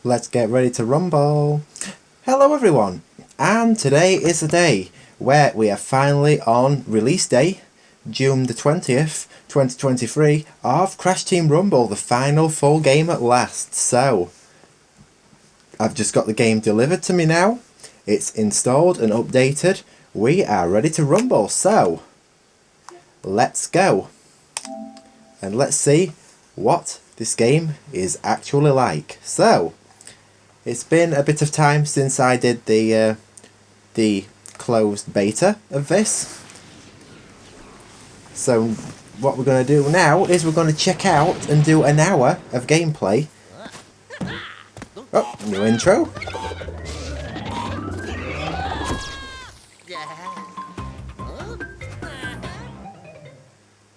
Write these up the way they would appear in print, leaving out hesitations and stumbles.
Let's get ready to rumble. Hello everyone, and today is the day where we are finally on release day, June the 20th, 2023, of Crash Team Rumble, the final full game at last. So, I've just got the game delivered to me now. It's installed and updated. We are ready to rumble, so let's go. And let's see what this game is actually like. So, it's been a bit of time since I did the closed beta of this. So what we're going to do now is we're going to check out and do an hour of gameplay. Oh, new intro.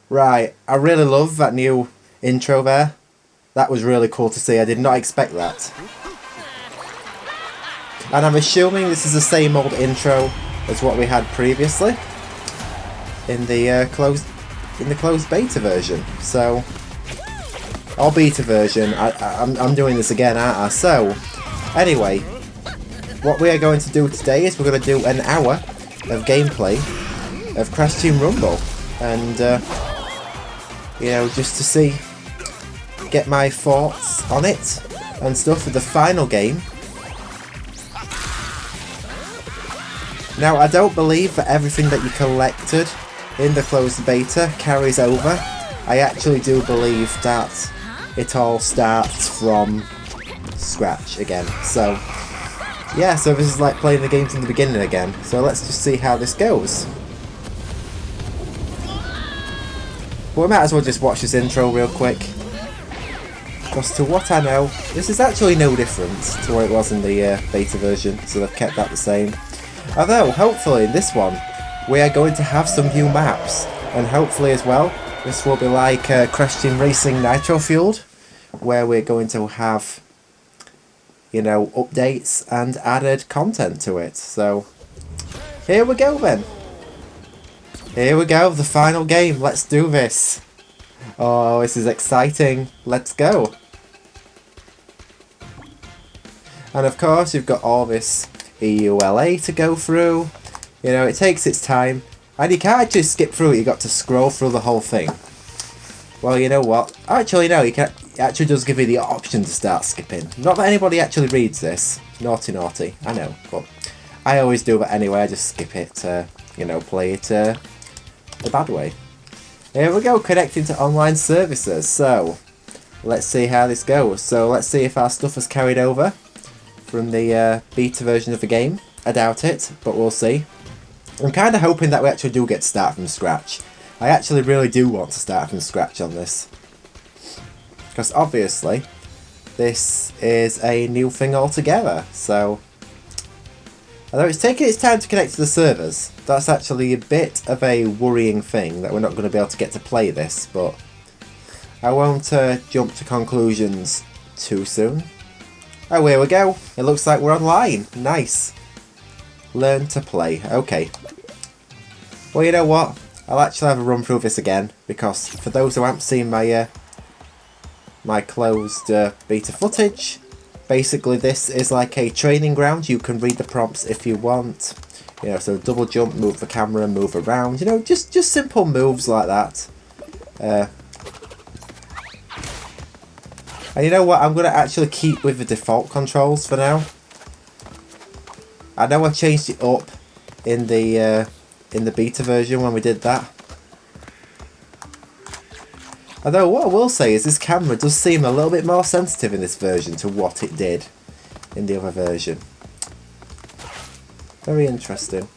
Right, I really love that new intro there. That was really cool to see. I did not expect that. And I'm assuming this is the same old intro as what we had previously in the closed beta version. So, or beta version. I'm doing this again, aren't I? So, anyway, what we are going to do today is we're going to do an hour of gameplay of Crash Team Rumble, and you know, just to see, get my thoughts on it and stuff for the final game. Now, I don't believe that everything that you collected in the closed beta carries over. I actually do believe that it all starts from scratch again. So, yeah, so this is like playing the game from the beginning again. So let's just see how this goes. But we might as well just watch this intro real quick. Because to what I know, this is actually no different to what it was in the beta version. So they've kept that the same. Although, hopefully in this one, we are going to have some new maps. And hopefully as well, this will be like Crash Team Racing Nitro Fueled, where we're going to have, you know, updates and added content to it. So, here we go then. Here we go, the final game. Let's do this. Oh, this is exciting. Let's go. And of course, you've got all this EULA to go through. You know, it takes its time, and you can't actually skip through it. You got to scroll through the whole thing. Well, you know what? Actually, no. You can. It actually does give you the option to start skipping. Not that anybody actually reads this. Naughty, naughty. I know, but I always do that anyway. I just skip it. You know, play it the bad way. Here we go. Connecting to online services. So, let's see how this goes. So, let's see if our stuff is carried over from the beta version of the game. I doubt it, but we'll see. I'm kind of hoping that we actually do get to start from scratch. I actually really do want to start from scratch on this. Because obviously, this is a new thing altogether. So, although it's taking its time to connect to the servers, that's actually a bit of a worrying thing that we're not going to be able to get to play this. But I won't jump to conclusions too soon. Oh, here we go. It looks like we're online. Nice. Learn to play. Okay. Well, you know what? I'll actually have a run through this again, because for those who haven't seen my my closed beta footage, basically this is like a training ground. You can read the prompts if you want. You know, so double jump, move the camera, move around. You know, just simple moves like that. And you know what? I'm going to actually keep with the default controls for now. I know I changed it up in the beta version when we did that. Although what I will say is this camera does seem a little bit more sensitive in this version to what it did in the other version. Very interesting.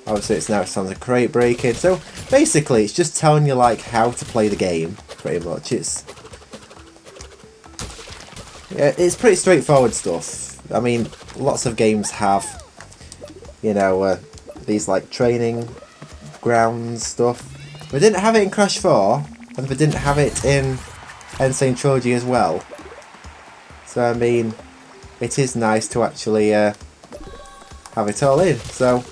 Obviously it's on the crate breaking. So basically it's just telling you like how to play the game, pretty much. It's pretty straightforward stuff. I mean, lots of games have, you know, these like training grounds stuff. We didn't have it in Crash 4, and we didn't have it in Insane Trilogy as well. So I mean, it is nice to actually have it all in. So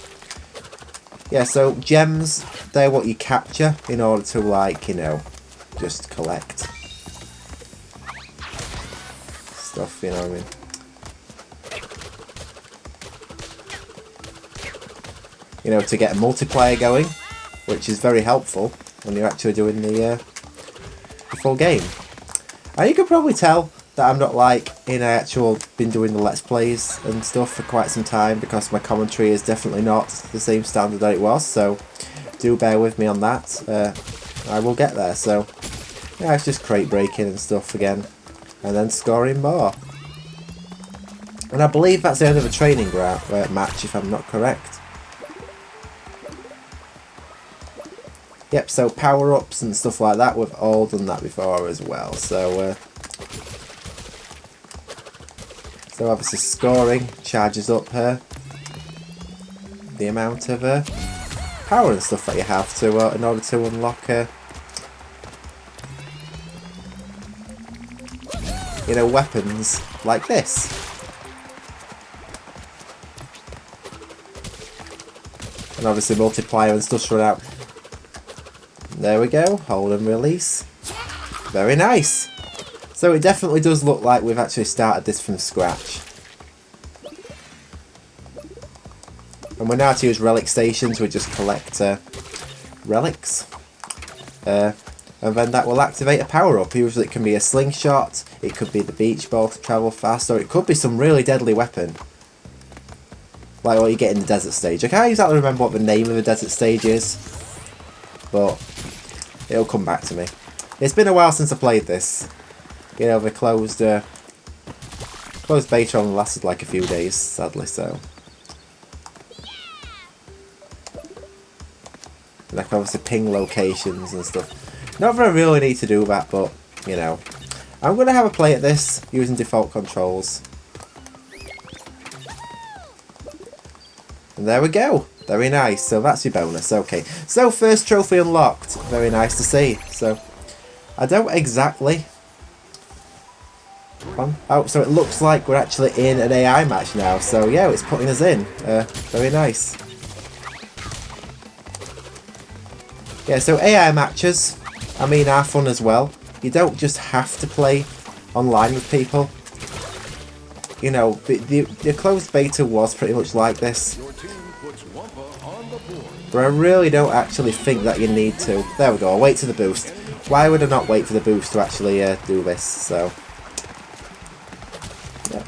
yeah, so gems, they're what you capture in order to, like, you know, just collect stuff, you know what I mean? you know, to get a multiplayer going, which is very helpful when you're actually doing the full game. And you can probably tell that I'm not like been doing the Let's Plays and stuff for quite some time, because my commentary is definitely not the same standard that it was, so do bear with me on that. I will get there. So yeah, it's just crate breaking and stuff again, and then scoring more. And I believe that's the end of the training match, if I'm not correct. Yep, so power-ups and stuff like that, we've all done that before as well. So so obviously scoring charges up the amount of power and stuff that you have to in order to unlock you know, weapons like this. And obviously multiplier and stuff's run out. There we go, hold and release. Very nice. So it definitely does look like we've actually started this from scratch. And we're now to use relic stations, we just collect relics. And then that will activate a power-up. Usually it can be a slingshot, it could be the beach ball to travel fast, or it could be some really deadly weapon. Like what you get in the desert stage. I can't exactly remember what the name of the desert stage is, but it'll come back to me. It's been a while since I played this. You know, the closed beta only lasted like a few days, sadly, so. And I can obviously ping locations and stuff. Not that I really need to do that, but, you know. I'm going to have a play at this, using default controls. And there we go. Very nice. So that's your bonus. Okay. So first trophy unlocked. Very nice to see. So I don't exactly. Oh, so it looks like we're actually in an AI match now. So yeah, it's putting us in. Very nice. Yeah. So AI matches, I mean, are fun as well. You don't just have to play online with people. You know, the closed beta was pretty much like this. But I really don't actually think that you need to. There we go, I'll wait to the boost. Why would I not wait for the boost to actually do this? So, yeah.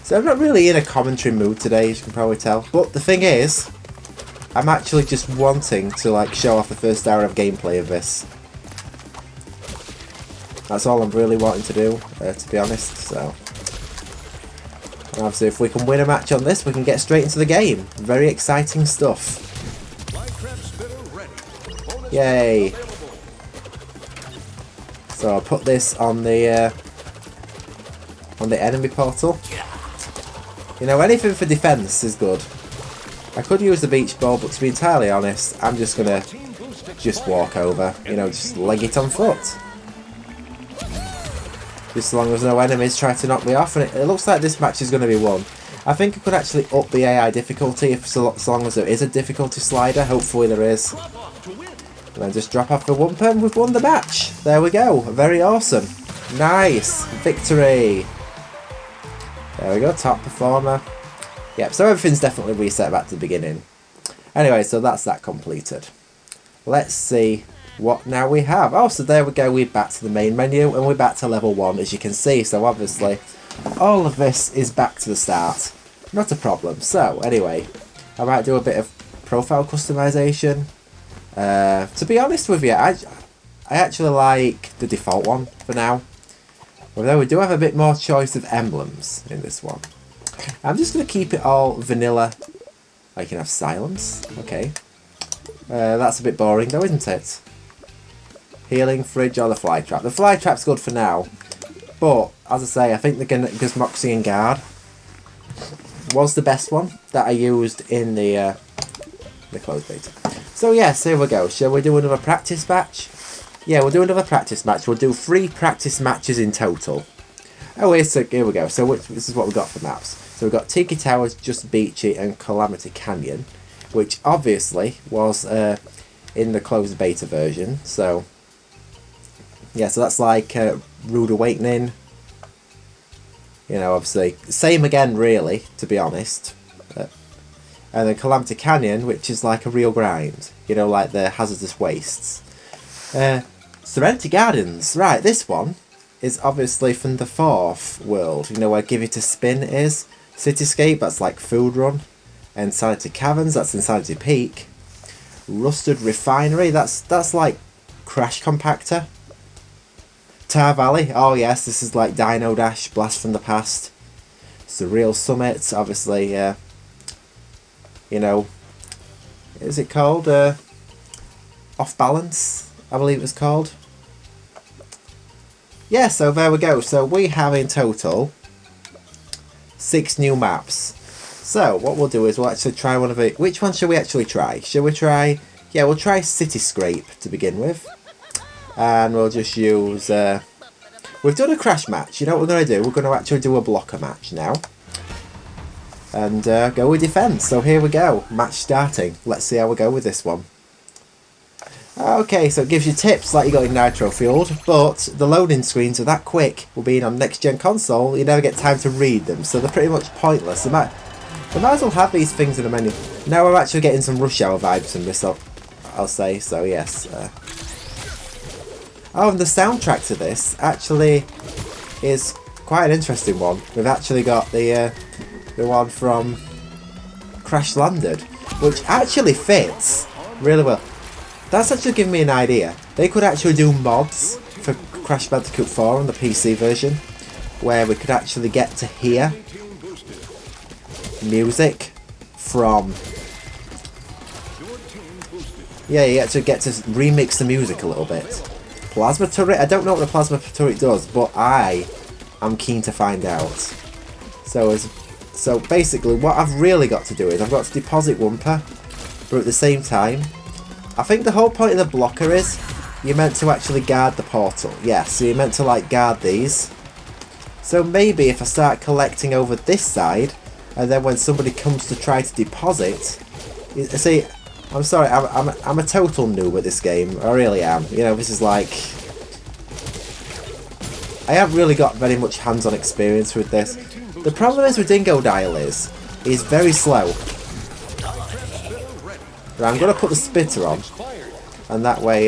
So I'm not really in a commentary mood today, as you can probably tell. But the thing is, I'm actually just wanting to like show off the first hour of gameplay of this. That's all I'm really wanting to do, to be honest. So. And obviously if we can win a match on this, we can get straight into the game. Very exciting stuff. Yay. So I'll put this on the enemy portal. You know, anything for defense is good. I could use the beach ball, but to be entirely honest, I'm just gonna walk over. You know, just leg it on foot. Just as long as no enemies try to knock me off, and it looks like this match is going to be won. I think I could actually up the AI difficulty if so long as there is a difficulty slider. Hopefully there is. And then just drop off the one pen. We've won the match. There we go. Very awesome. Nice. Victory. There we go. Top performer. Yep, so everything's definitely reset back to the beginning. Anyway, so that's that completed. Let's see what now we have. Oh, so there we go, we're back to the main menu and we're back to level 1, as you can see. So obviously all of this is back to the start, not a problem. So anyway, I might do a bit of profile customization. To be honest with you, I actually like the default one for now, although we do have a bit more choice of emblems in this one. I'm just going to keep it all vanilla. I can have silence, okay. That's a bit boring though, isn't it? Healing, fridge, or the fly trap. The fly trap's good for now, but as I say, I think the Gizmoxian guard was the best one that I used in the closed beta. So yes, here we go. Shall we do another practice match? Yeah, we'll do another practice match. We'll do 3 practice matches in total. Oh, here we go. So this is what we got for maps. So we've got Tiki Towers, Just Beachy, and Calamity Canyon, which obviously was in the closed beta version. So yeah, so that's like Rude Awakening. You know, obviously same again, really, to be honest. And then Calamity Canyon, which is like a real grind. You know, like the hazardous wastes. Serenity Gardens. Right, this one is obviously from the 4th world. You know where Give It a Spin is. Cityscape, that's like Food Run. Insanity Caverns, that's Insanity Peak. Rusted Refinery, that's like Crash Compactor. Tar Valley, oh yes, this is like Dino Dash, Blast from the Past. Surreal Summit, obviously, you know, what is it called? Off Balance, I believe it was called. Yeah, so there we go. So we have in total 6 new maps. So what we'll do is we'll actually try one of it. Which one should we actually try? Should we try... Yeah, we'll try Cityscape to begin with. And we'll just use... we've done a crash match. You know what we're going to do? We're going to actually do a blocker match now. And go with defense. So here we go. Match starting. Let's see how we go with this one. Okay, so it gives you tips like you got in Nitro Fueled, but the loading screens are that quick. Well, being on next gen console, you never get time to read them, so they're pretty much pointless. They might as well have these things in the menu. Now we're actually getting some Rush Hour vibes from this, I'll say, so yes. Oh, and the soundtrack to this actually is quite an interesting one. We've actually got the one from Crash Landed, which actually fits really well. That's actually giving me an idea. They could actually do mods for Crash Bandicoot 4 on the PC version, where we could actually get to hear music from... Yeah, you actually get to remix the music a little bit. Plasma turret? I don't know what the plasma turret does, but I am keen to find out. So basically, what I've really got to do is I've got to deposit Wumper, but at the same time, I think the whole point of the blocker is you're meant to actually guard the portal. Yeah, so you're meant to like guard these. So maybe if I start collecting over this side, and then when somebody comes to try to deposit, see, I'm sorry, I'm a total noob at this game. I really am. You know, this is like, I haven't really got very much hands-on experience with this. The problem is with Dingo Dial is very slow. Right, I'm going to put the spitter on, and that way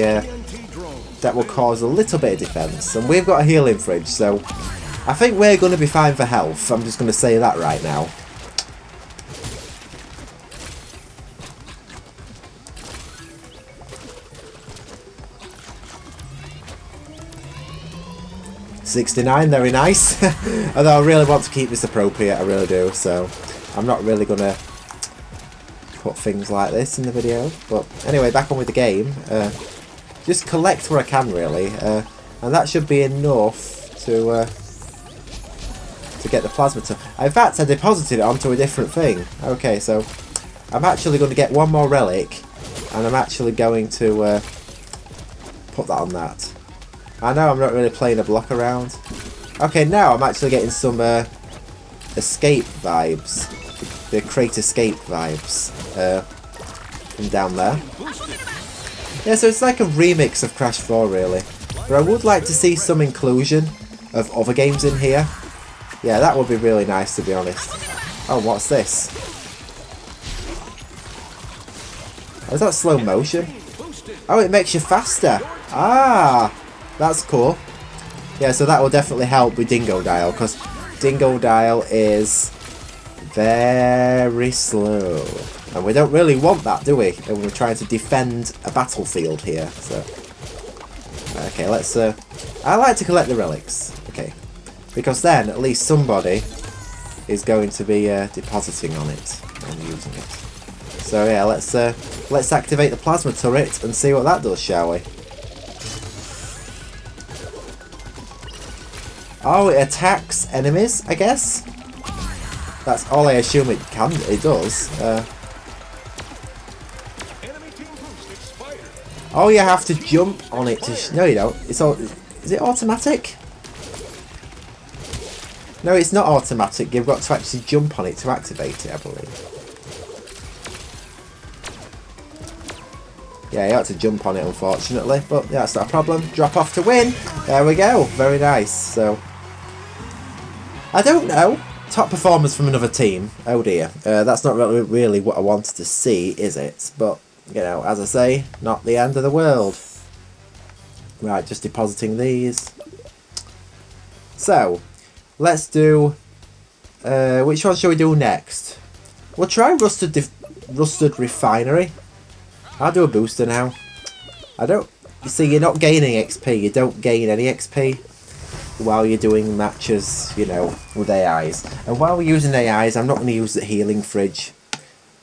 that will cause a little bit of defence. And we've got a healing fridge, so I think we're going to be fine for health. I'm just going to say that right now. $69, very nice. Although I really want to keep this appropriate, I really do, so I'm not really going to put things like this in the video. But anyway, back on with the game. Just collect where I can, really, and that should be enough to get the plasma to... In fact, I deposited it onto a different thing. Okay, so I'm actually going to get one more relic, and I'm actually going to put that on that. I know I'm not really playing a block around. Okay, now I'm actually getting some escape vibes. The crate escape vibes from down there. Yeah, so it's like a remix of Crash 4 really. But I would like to see some inclusion of other games in here. Yeah, that would be really nice, to be honest. Oh, what's this? Oh, is that slow motion? Oh, it makes you faster. Ah, that's cool. Yeah, so that will definitely help with Dingo Dial, because Dingo Dial is very slow. And we don't really want that, do we? And we're trying to defend a battlefield here, so... Okay, let's... I like to collect the relics. Okay. Because then, at least somebody is going to be depositing on it and using it. So yeah, let's activate the plasma turret and see what that does, shall we? Oh, it attacks enemies, I guess? That's all I assume it does. Oh, you have to jump on it to... No, you don't. It's all... Is it automatic? No, it's not automatic. You've got to actually jump on it to activate it, I believe. Yeah, you have to jump on it, unfortunately. But yeah, that's not a problem. Drop off to win. There we go. Very nice. So... I don't know. Top performers from another team. Oh dear. That's not really what I wanted to see, is it? But, you know, as I say, not the end of the world. Right, just depositing these. So, let's do... which one shall we do next? We'll try Rusted Refinery. I'll do a booster now. You see, you're not gaining XP. You don't gain any XP while you're doing matches, you know, with AIs. And while we're using AIs, I'm not going to use the healing fridge.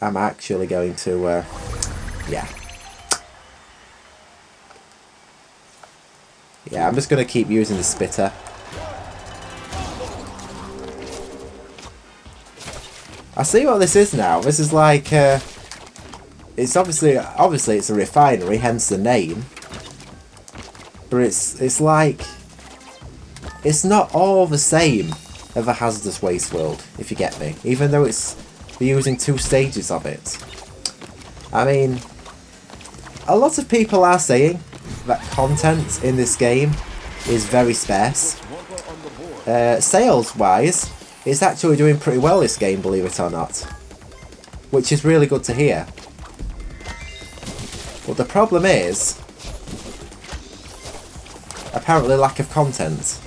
I'm actually going to, yeah. Yeah, I'm just going to keep using the spitter. I see what this is now. This is like, it's obviously it's a refinery, hence the name. But it's like, it's not all the same of a hazardous waste world, if you get me. Even though we're using 2 stages of it. I mean, a lot of people are saying that content in this game is very sparse. Sales-wise, it's actually doing pretty well, this game, believe it or not. Which is really good to hear. But the problem is, apparently lack of content.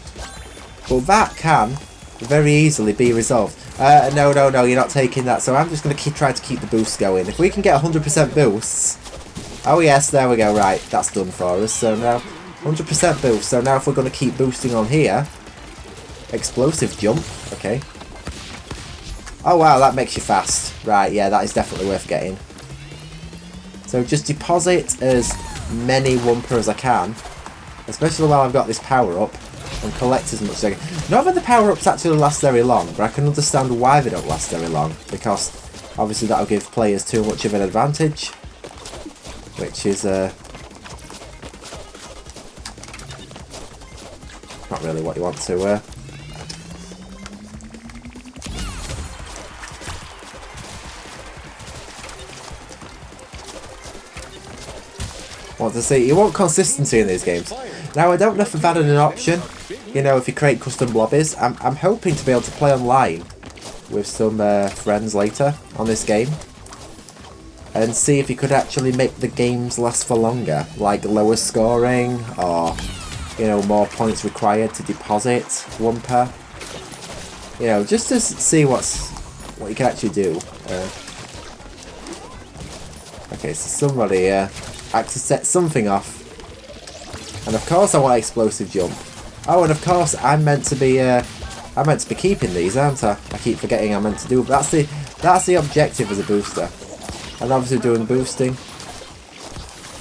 But that can very easily be resolved. No, you're not taking that. So I'm just going to try to keep the boosts going. If we can get 100% boosts... Oh yes, there we go, right. That's done for us. So now, 100% boost. So now if we're going to keep boosting on here... Explosive jump. Okay. Oh wow, that makes you fast. Right, yeah, that is definitely worth getting. So just deposit as many Wumper as I can. Especially while I've got this power up. And collect as much as I can. Not that the power-ups actually last very long, but I can understand why they don't last very long. Because obviously that'll give players too much of an advantage. Which is not really what you want to see. You want consistency in these games. Now I don't know if I've added an option, you know, if you create custom lobbies. I'm hoping to be able to play online with some friends later on this game. And see if you could actually make the games last for longer. Like lower scoring, or, you know, more points required to deposit Wumper. You know, just to see what you can actually do. Okay, so somebody actually set something off. And of course I want explosive jump. Oh, and of course I'm meant to be keeping these, aren't I? I keep forgetting I'm meant to do. That's the objective as a booster. And obviously doing boosting.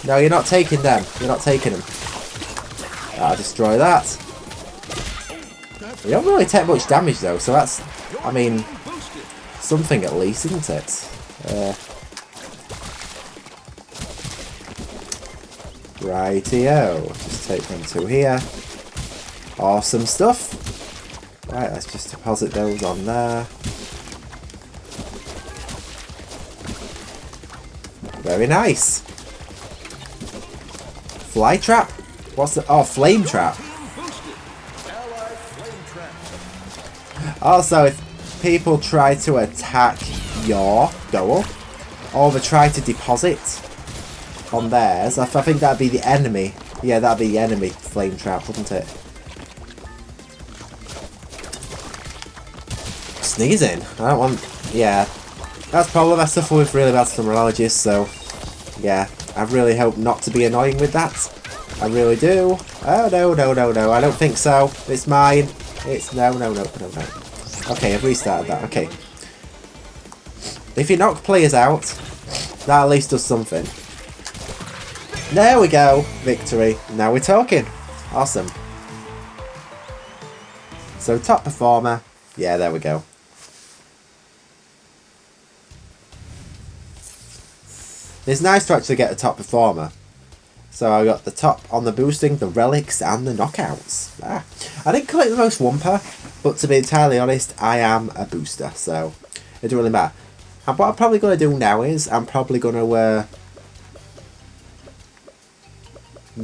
No, you're not taking them. You're not taking them. I'll destroy that. You don't really take much damage though, so that's, I mean, something at least, isn't it? Rightio. Just take them to here. Awesome stuff. Right, let's just deposit those on there. Very nice. Fly trap? What's the... Oh, flame trap. Also, if people try to attack your goal, or they try to deposit on theirs, I think that'd be the enemy. Yeah, that'd be the enemy flame trap, wouldn't it? Sneezing. I don't want... Yeah. That's probably I suffer with really bad stomach allergies, so... Yeah, I really hope not to be annoying with that. I really do. Oh, no. I don't think so. It's mine. It's... No. Okay, I've restarted that. Okay. If you knock players out, that at least does something. There we go. Victory. Now we're talking. Awesome. So, top performer. Yeah, there we go. It's nice to actually get a top performer. So I got the top on the boosting, the relics, and the knockouts. I didn't collect the most Wumper, but to be entirely honest, I am a booster, so it doesn't really matter. And what I'm probably going to do now is, I'm probably going to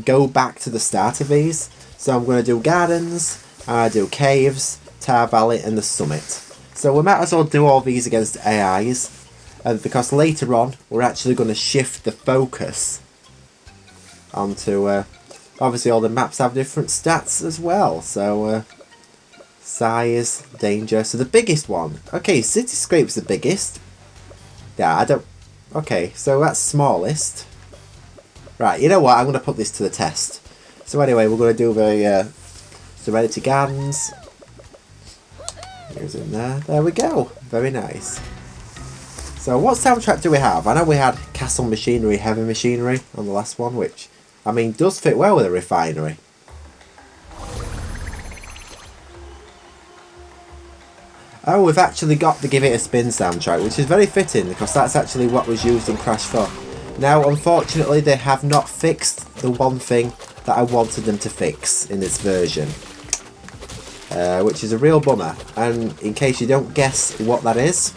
go back to the start of these. So I'm going to do gardens, I do caves, Tar Valley, and the summit. So we might as well do all these against AIs, because later on we're actually going to shift the focus onto, obviously all the maps have different stats as well, so size, danger, so the biggest one, okay, Cityscape's the biggest, yeah, I don't, okay, so that's smallest, right, you know what, I'm going to put this to the test, so anyway, we're going to do the Serenity Gardens. Here's in there we go, very nice. So what soundtrack do we have? I know we had Castle Machinery, Heavy Machinery on the last one, which, I mean, does fit well with a refinery. Oh, we've actually got the Give It a Spin soundtrack, which is very fitting because that's actually what was used in Crash 4. Now, unfortunately, they have not fixed the one thing that I wanted them to fix in this version. Which is a real bummer, and in case you don't guess what that is,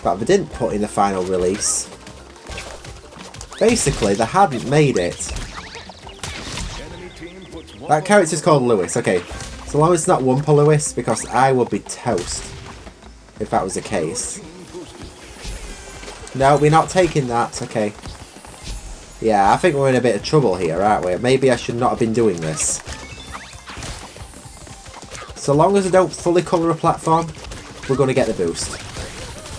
but they didn't put in the final release, basically they hadn't made it. That character's called Lewis, okay, so long as it's not Wumpa Lewis, because I would be toast if that was the case. No, we're not taking that, okay. Yeah, I think we're in a bit of trouble here, aren't we? Maybe I should not have been doing this. So long as I don't fully colour a platform, we're going to get the boost.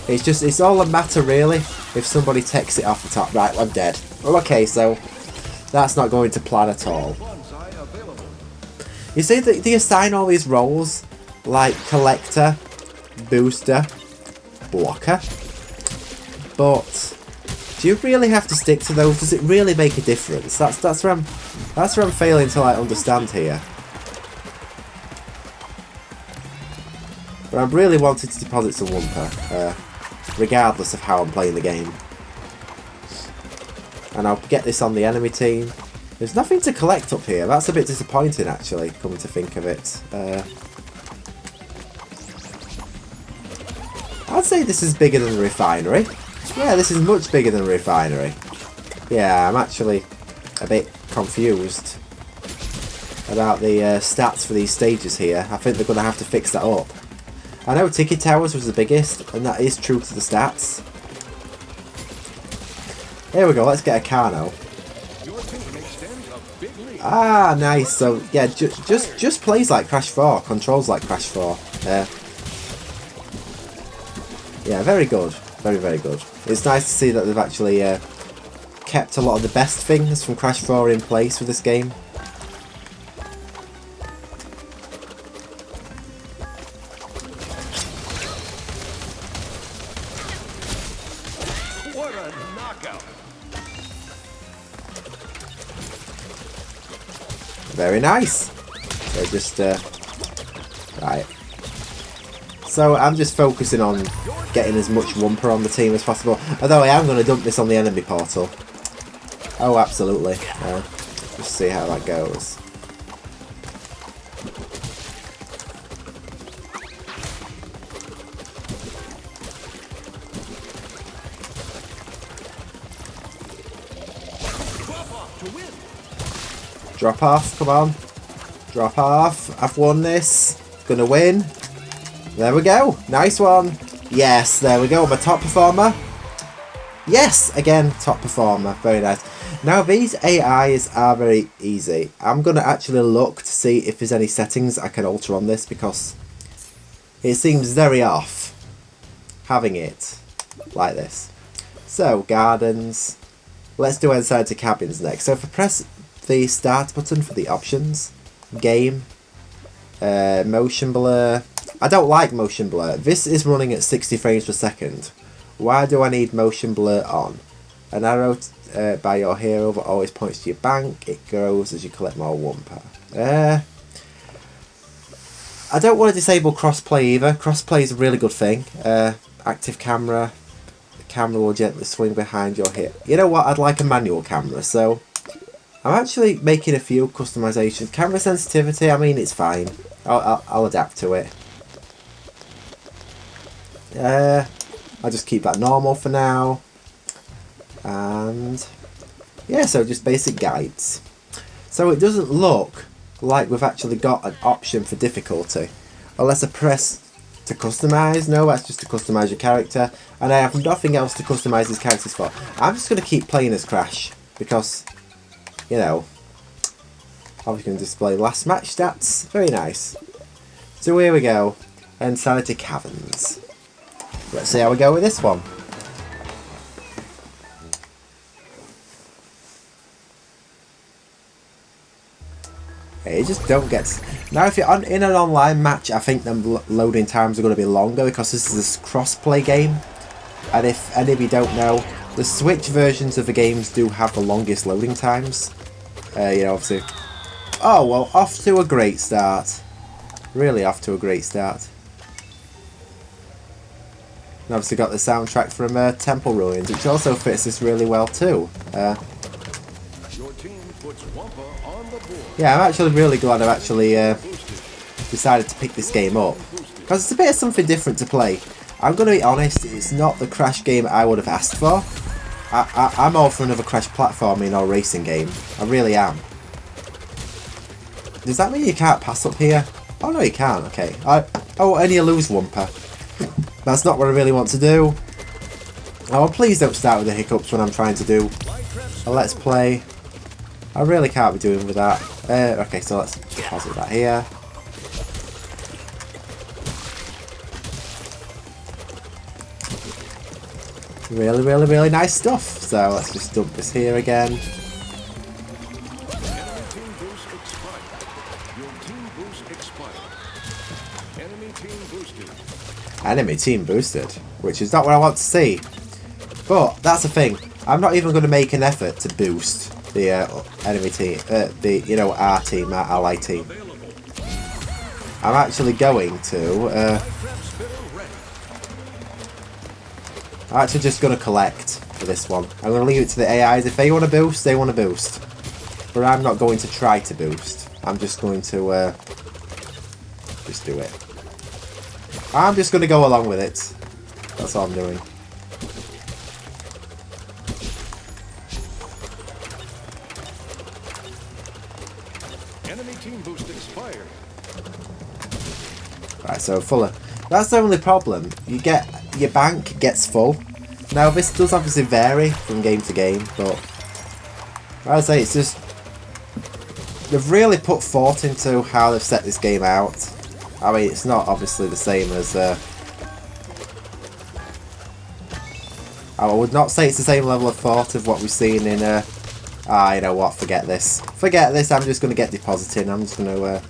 It's all a matter really, if somebody takes it off the top. Right, I'm dead. Well, okay, so that's not going to plan at all. You see, they assign all these roles, like Collector, Booster, Blocker. But do you really have to stick to those? Does it really make a difference? That's where I'm failing to understand here. But I'm really wanting to deposit some Wumpa, regardless of how I'm playing the game. And I'll get this on the enemy team. There's nothing to collect up here. That's a bit disappointing, actually, coming to think of it. I'd say this is bigger than the refinery. Yeah, this is much bigger than the refinery. Yeah, I'm actually a bit confused about the stats for these stages here. I think they're going to have to fix that up. I know Tiki Towers was the biggest, and that is true to the stats. Here we go, let's get a car now. Ah, nice. So, yeah, just plays like Crash 4, controls like Crash 4. Yeah, very good. Very, very good. It's nice to see that they've actually kept a lot of the best things from Crash 4 in place with this game. What a knockout! Very nice. So just right. So I'm just focusing on getting as much Wumpa on the team as possible. Although I am going to dump this on the enemy portal. Oh, absolutely. Just see how that goes. Drop off, come on. Drop off. I've won this. Gonna win. There we go. Nice one. Yes, there we go. My top performer. Yes, again, top performer. Very nice. Now, these AIs are very easy. I'm going to actually look to see if there's any settings I can alter on this, because it seems very off having it like this. So, gardens. Let's do inside to cabins next. So, if I press the start button for the options, game, motion blur. I don't like motion blur. This is running at 60 frames per second. Why do I need motion blur on? An arrow by your hero that always points to your bank. It grows as you collect more Wumpa. I don't want to disable crossplay either. Crossplay is a really good thing. Active camera. The camera will gently swing behind your hip. You know what? I'd like a manual camera, so I'm actually making a few customizations. Camera sensitivity, I mean, it's fine. I'll adapt to it. I'll just keep that normal for now. And yeah, so just basic guides. So it doesn't look like we've actually got an option for difficulty, unless I press to customise. No, that's just to customise your character. And I have nothing else to customise these characters for. I'm just going to keep playing as Crash. Because, you know, I'm just going to display last match stats. Very nice. So here we go. Insanity Caverns. Let's see how we go with this one. You just don't get... Now if you're in an online match, I think the loading times are going to be longer because this is a cross-play game. And if any of you don't know, the Switch versions of the games do have the longest loading times. You know, obviously... Oh, well, off to a great start. Really off to a great start. And obviously got the soundtrack from Temple Ruins, which also fits this really well too. Yeah, I'm actually really glad I've actually decided to pick this game up. Because it's a bit of something different to play. I'm going to be honest, it's not the Crash game I would have asked for. I'm all for another Crash platforming or racing game. I really am. Does that mean you can't pass up here? Oh no, you can't, okay. Oh, and you lose Wumper. That's not what I really want to do. Oh, please don't start with the hiccups when I'm trying to do a Let's Play. I really can't be doing with that. Okay, so let's deposit that here. Really, really, really nice stuff. So let's just dump this here again. Enemy team boosted, which is not what I want to see. But that's the thing. I'm not even going to make an effort to boost the enemy team, our team, our ally team. I'm actually going to. I'm actually just going to collect for this one. I'm going to leave it to the AIs. If they want to boost, they want to boost. But I'm not going to try to boost. I'm just going to just do it. I'm just going to go along with it. That's all I'm doing. Enemy team boost expired. Right, so fuller. That's the only problem. You get your bank gets full. Now this does obviously vary from game to game, but I'd say it's just they've really put thought into how they've set this game out. I mean, it's not obviously the same as I would not say it's the same level of thought of what we've seen in you know what, forget this. Forget this, I'm just gonna get depositing. I'm just gonna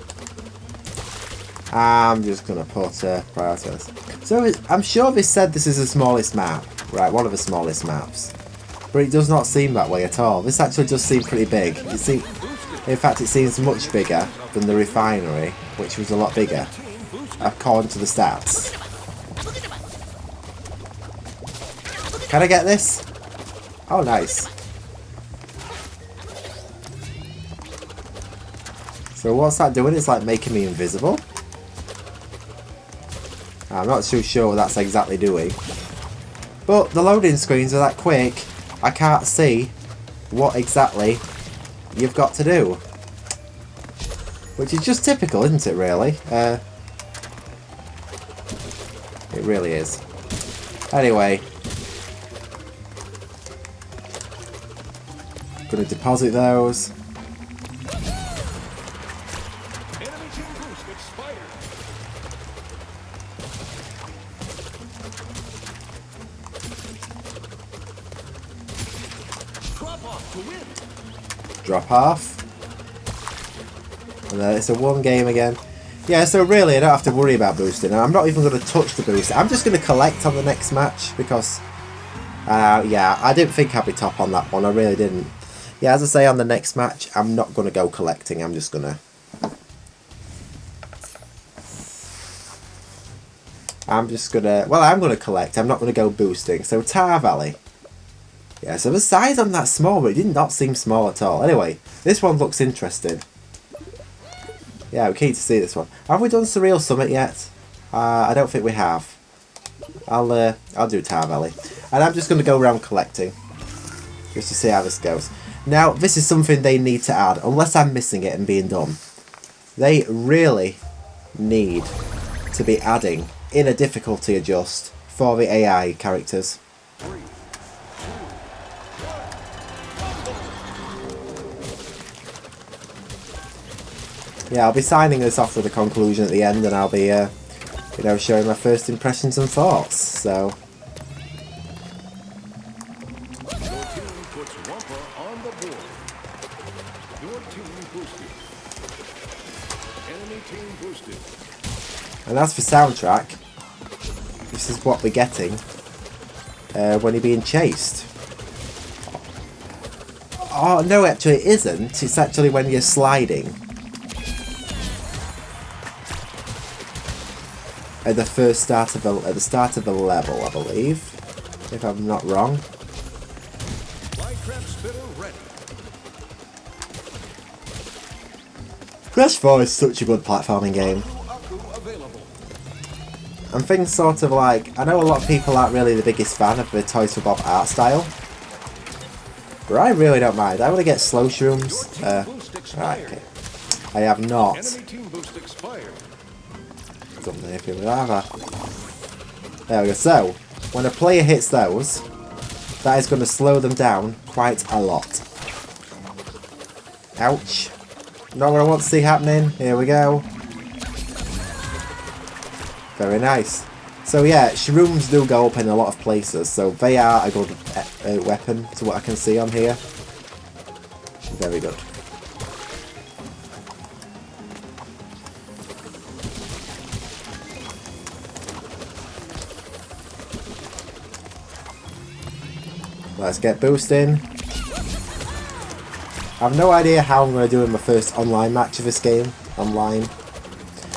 put priority on this. So I'm sure they said this is the smallest map, right? One of the smallest maps. But it does not seem that way at all. This actually does seem pretty big. In fact, it seems much bigger than the refinery, which was a lot bigger, according to the stats. Can I get this? Oh, nice. So what's that doing? It's like making me invisible. I'm not too sure what that's exactly doing. But the loading screens are that quick, I can't see what exactly you've got to do. Which is just typical, isn't it, really? It really is. Anyway. Gonna deposit those. Enemy team boost expired. Drop off to win. Drop off. And then it's a one game again. Yeah, so really I don't have to worry about boosting. I'm not even going to touch the boost. I'm just going to collect on the next match because yeah, I didn't think I'd be top on that one. I really didn't. Yeah, as I say, on the next match, I'm not going to go collecting. I'm just going to... Well, I'm going to collect. I'm not going to go boosting. So, Tar Valley. Yeah, so the size on that small, but it did not seem small at all. Anyway, this one looks interesting. Yeah, we're keen to see this one. Have we done Surreal Summit yet? I don't think we have. I'll do Tar Valley. And I'm just going to go around collecting. Just to see how this goes. Now, this is something they need to add, unless I'm missing it and being dumb. They really need to be adding in a difficulty adjust for the AI characters. Yeah, I'll be signing this off with a conclusion at the end, and I'll be, you know, showing my first impressions and thoughts. So. Your team puts Wumpa on the board. Your team boosted. Enemy team boosted. And as for soundtrack, this is what we're getting when you're being chased. Oh no, actually it isn't. It's actually when you're sliding. At the start of the level, I believe, if I'm not wrong. Crash 4 is such a good platforming game. And things sort of like, I know a lot of people aren't really the biggest fan of the Toys for Bob art style, but I really don't mind. I want to get slow shrooms. Right, okay. I have not. Something if you would rather. There we go. So, when a player hits those, that is going to slow them down quite a lot. Ouch. Not what I want to see happening. Here we go. Very nice. So yeah, shrooms do go up in a lot of places, so they are a good weapon to what I can see on here. Very good. Let's get boosting. I have no idea how I'm going to do in my first online match of this game. Online.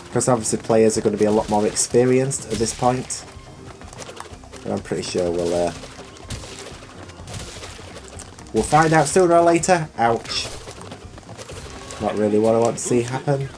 Because obviously players are going to be a lot more experienced at this point. But I'm pretty sure we'll find out sooner or later. Ouch. Not really what I want to see happen.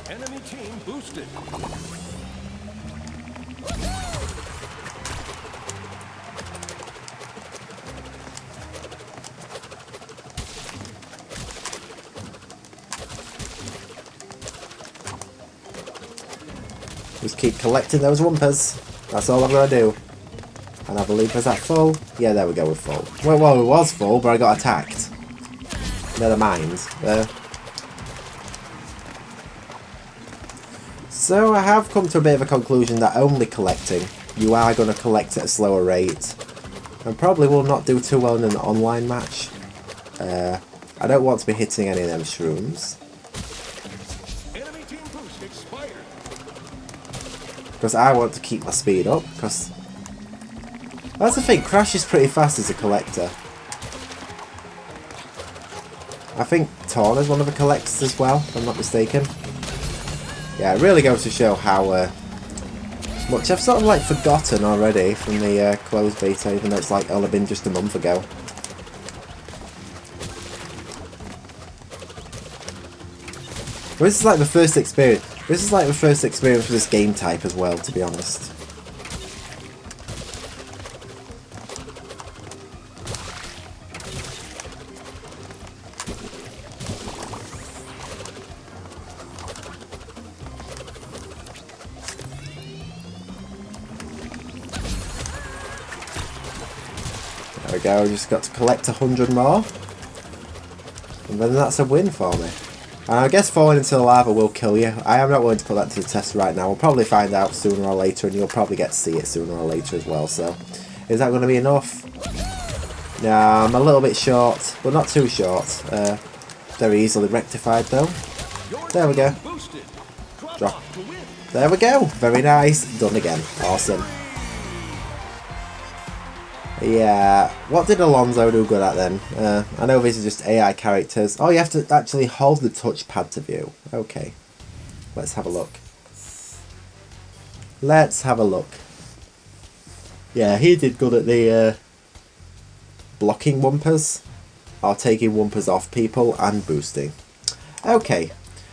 Enemy team boosted. Just keep collecting those Wumpas. That's all I'm going to do. And I believe, was that full? Yeah, there we go with full. Well, it was full, but I got attacked. Never mind. So I have come to a bit of a conclusion that only collecting, you are going to collect at a slower rate. And probably will not do too well in an online match. I don't want to be hitting any of them shrooms. Enemy team boost expired. Because I want to keep my speed up, because that's the thing, Crash is pretty fast as a collector. I think Torn is one of the collectors as well, if I'm not mistaken. Yeah, it really goes to show how much I've sort of like forgotten already from the closed beta, even though it's like only been just a month ago. But this is like the first experience. This is like the first experience with this game type as well, to be honest. There we go, just got to collect 100 more. And then that's a win for me. And I guess falling into the lava will kill you. I am not willing to put that to the test right now. We'll probably find out sooner or later, and you'll probably get to see it sooner or later as well. So, is that going to be enough? No, I'm a little bit short, but not too short. Very easily rectified though. There we go. Drop. There we go. Very nice. Done again. Awesome. Yeah, what did Alonso do good at then? I know these are just AI characters. Oh, you have to actually hold the touchpad to view. Okay. Let's have a look. Let's have a look. Yeah, he did good at the blocking Wumpas. or taking Wumpas off people and boosting. Okay,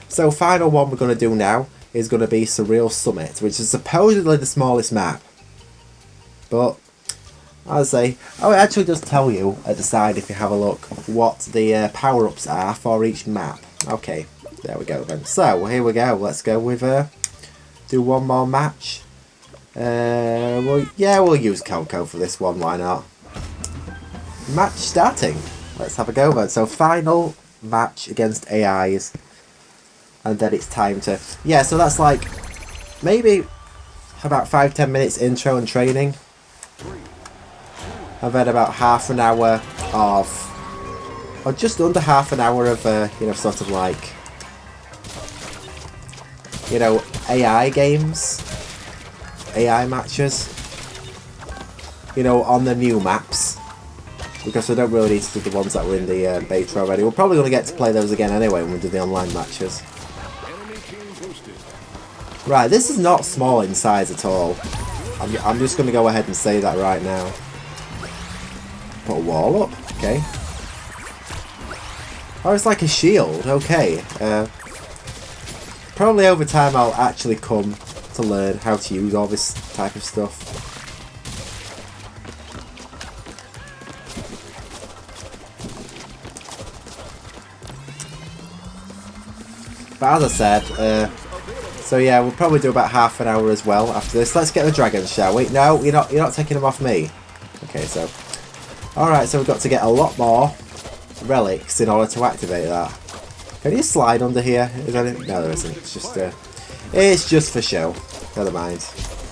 so final one we're going to do now is going to be Surreal Summit, which is supposedly the smallest map. But, as I say, I'll actually just tell you at the side if you have a look what the power-ups are for each map. Okay, there we go then. So, here we go. Let's go with, do one more match. Well, yeah, we'll use Coco for this one, why not? Match starting. Let's have a go then. So, final match against AIs. And then it's time to... Yeah, so that's like maybe about 5-10 minutes intro and training. And then about half an hour of... Or just under half an hour of, you know, sort of like... You know, AI games. AI matches. You know, on the new maps. Because we don't really need to do the ones that were in the beta already. We're probably going to get to play those again anyway when we do the online matches. Right, this is not small in size at all. I'm just going to go ahead and say that right now. Put a wall up, okay. Oh, it's like a shield, okay. Probably over time I'll actually come to learn how to use all this type of stuff. But as I said, so yeah, we'll probably do about half an hour as well after this. Let's get the dragons, shall we? No, you're not taking them off me. Okay, so alright, so we've got to get a lot more relics in order to activate that. Can you slide under here? Is that it? No, there isn't. It's just for show. Never mind.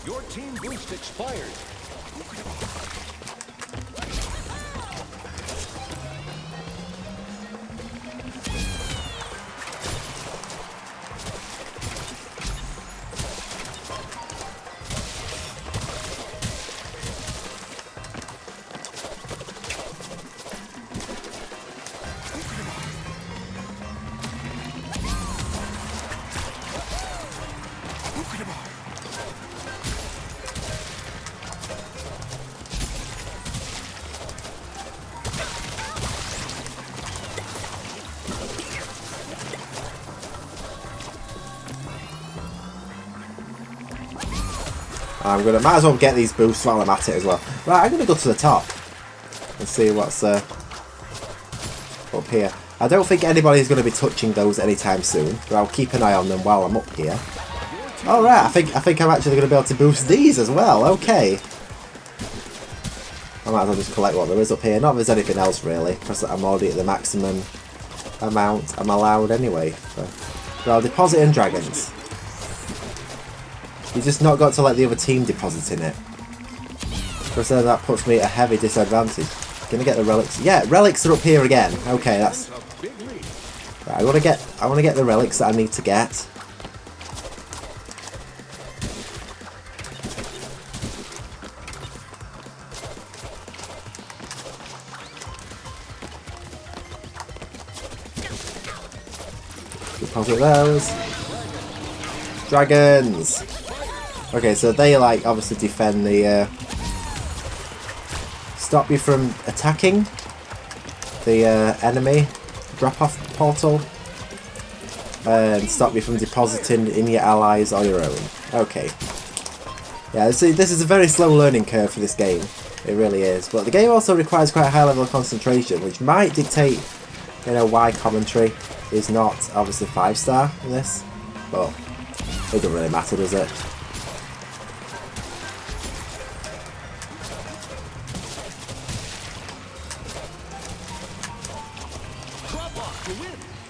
Your team boost expired. Might as well get these boosts while I'm at it as well. Right, I'm gonna go to the top and see what's up here. I don't think anybody's gonna be touching those anytime soon, but I'll keep an eye on them while I'm up here. Alright, I think I'm actually gonna be able to boost these as well, okay. I might as well just collect what there is up here. Not that there's anything else really, because I'm already at the maximum amount I'm allowed anyway. But I'll deposit in dragons. You just not got to let the other team deposit in it. Because then that puts me at a heavy disadvantage. Gonna get the relics. Yeah, relics are up here again. Okay, that's... Right, I wanna get the relics that I need to get. Deposit those. Dragons! Okay, so they like obviously defend the stop you from attacking the enemy drop-off portal and stop you from depositing in your allies or your own. Okay. Yeah, this is a very slow learning curve for this game. It really is. But the game also requires quite a high level of concentration, which might dictate, you know, why commentary is not obviously 5-star in this. But it doesn't really matter, does it?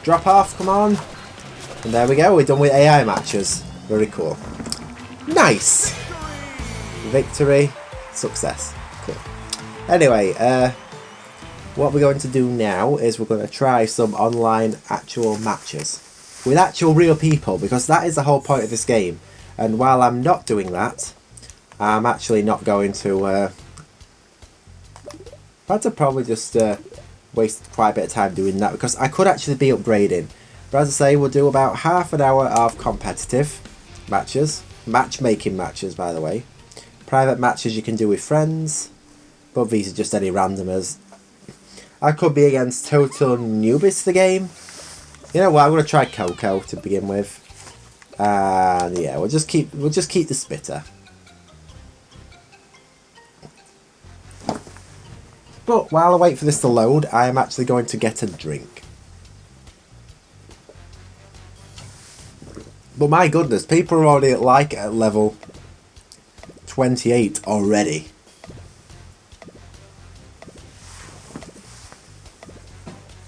Drop off, come on. And there we go, we're done with AI matches. Very cool. Nice! Victory. Success. Cool. Anyway, what we're going to do now is we're going to try some online actual matches. With actual real people, because that is the whole point of this game. And while I'm not doing that, I'm actually not going to... I'd to probably just... waste quite a bit of time doing that because I could actually be upgrading. But as I say, we'll do about half an hour of competitive matches. Matchmaking matches, by the way. Private matches you can do with friends. But these are just any randomers. I could be against total newbies to the game. You know what? I'm gonna try Coco to begin with, and yeah, we'll just keep the spitter. But while I wait for this to load, I am actually going to get a drink. But my goodness, people are already at level 28 already.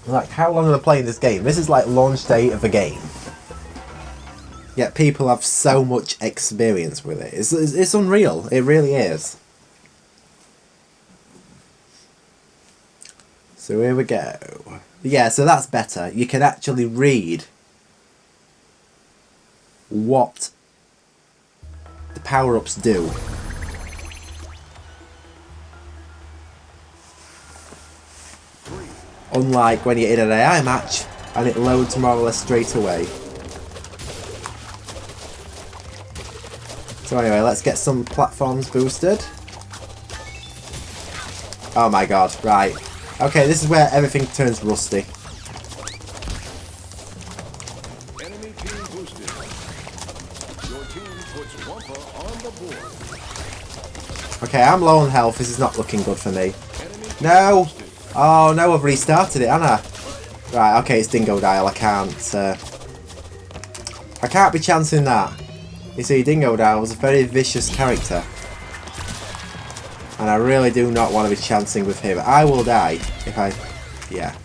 Like, how long are they playing this game? This is like launch day of a game. Yet people have so much experience with it. It's unreal. It really is. So here we go. Yeah, so that's better. You can actually read what the power-ups do. Unlike when you're in an AI match and it loads more or less straight away. So anyway, let's get some platforms boosted. Oh my god, right. Okay, this is where everything turns rusty. Enemy team boosted. Your team puts Wampa on the board. Okay, I'm low on health. This is not looking good for me. No! Oh no, I've restarted it, haven't I? Right, okay, it's Dingo Dial. I can't be chancing that. You see, Dingo Dial was a very vicious character. And I really do not want to be chancing with him. I will die if I... yeah.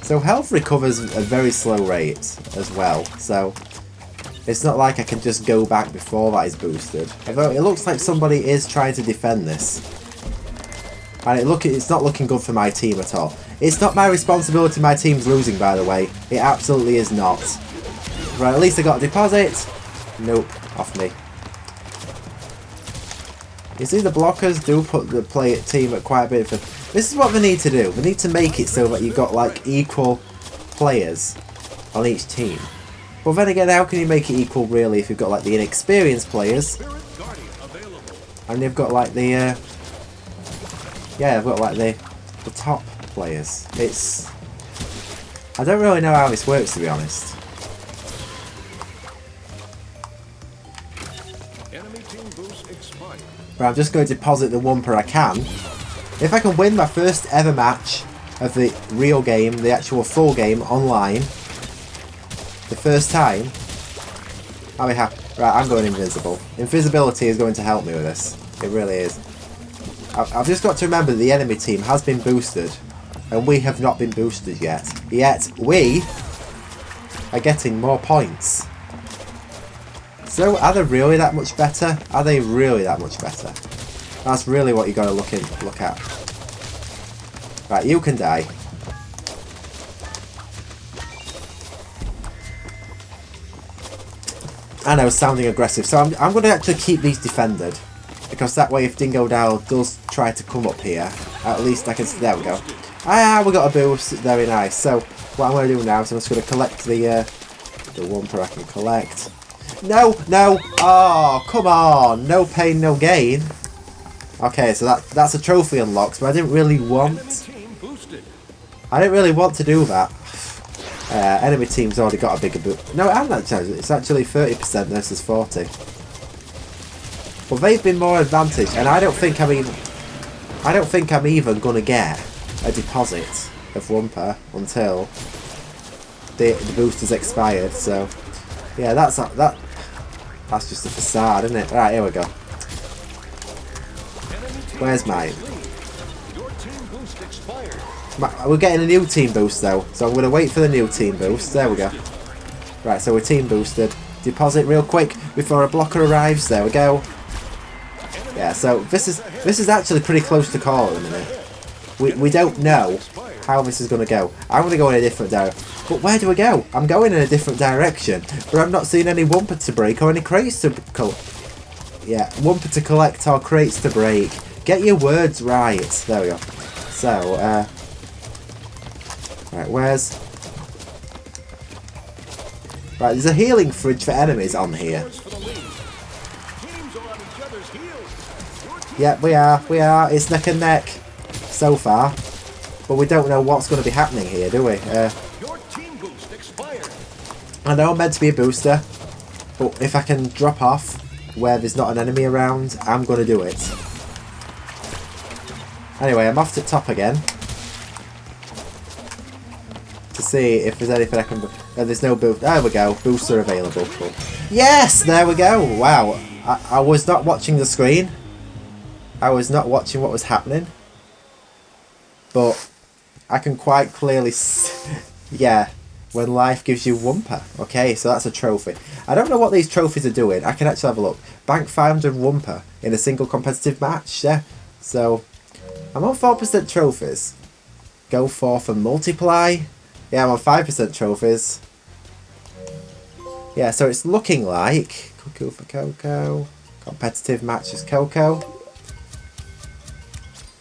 So health recovers at a very slow rate as well. So it's not like I can just go back before that is boosted. Although it looks like somebody is trying to defend this. And it's not looking good for my team at all. It's not my responsibility my team's losing, by the way. It absolutely is not. Right, at least I got a deposit. Nope, off me. You see, the blockers do put the team at quite a bit of... This is what they need to do. They need to make it so that you've got, like, equal players on each team. But then again, how can you make it equal, really, if you've got, like, the inexperienced players? And you've got, like, the... yeah, I've got, like, the top players. It's... I don't really know how this works, to be honest. Enemy team boost expired. But I'm just going to deposit the Wumper I can. If I can win my first ever match of the real game, the actual full game, online, the first time, I'll be happy. Right, I'm going invisible. Invisibility is going to help me with this. It really is. I've just got to remember the enemy team has been boosted, and we have not been boosted yet. Yet, we are getting more points. So, are they really that much better? Are they really that much better? That's really what you got to look at. Right, you can die. I know, sounding aggressive. So I'm going to actually keep these defended. Because that way if Dingo Dial does try to come up here, at least I can... There we go. Ah, we got a boost. Very nice. So, what I'm going to do now is I'm just going to collect the Wumper I can collect. No, no. Oh, come on. No pain, no gain. Okay, so that's a trophy unlocked, but I didn't really want... I didn't really want to do that. Enemy team's already got a bigger boost. No, it hasn't actually. It's actually 30% versus 40. But they've been more advantaged, and I don't think I'm even gonna get a deposit of Wumper until the boost has expired. So yeah, that's just a facade, isn't it? Right, here we go. Where's mine? We're getting a new team boost though, so I'm going to wait for the new team boost. There we go. Right, so we're team boosted. Deposit real quick before a blocker arrives. There we go. Yeah, so this is actually pretty close to call at the minute. We don't know how this is going to go. I'm going to go in a different direction. But where do we go? I'm going in a different direction, but I'm not seeing any Wumper to break or any crates to collect. Yeah, Wumper to collect or crates to break. Get your words right. There we go. So, right, where's... Right, there's a healing fridge for enemies on here. Yep, we are. It's neck and neck. So far. but we don't know what's going to be happening here, do we? Your team boost expired. I know I'm meant to be a booster, but if I can drop off where there's not an enemy around, I'm going to do it. Anyway, I'm off to top again to see if there's anything I can... there's no boost. There we go. Booster available. Cool. Yes! There we go. Wow. I was not watching the screen. I was not watching what was happening. But I can quite clearly... yeah. When life gives you Wumpa. Okay, so that's a trophy. I don't know what these trophies are doing. I can actually have a look. Bank 500 Wumpa in a single competitive match. Yeah. So, I'm on 4% trophies. Go for multiply. Yeah, I'm on 5% trophies. Yeah, so it's looking like... Cuckoo for Coco. Competitive matches Coco.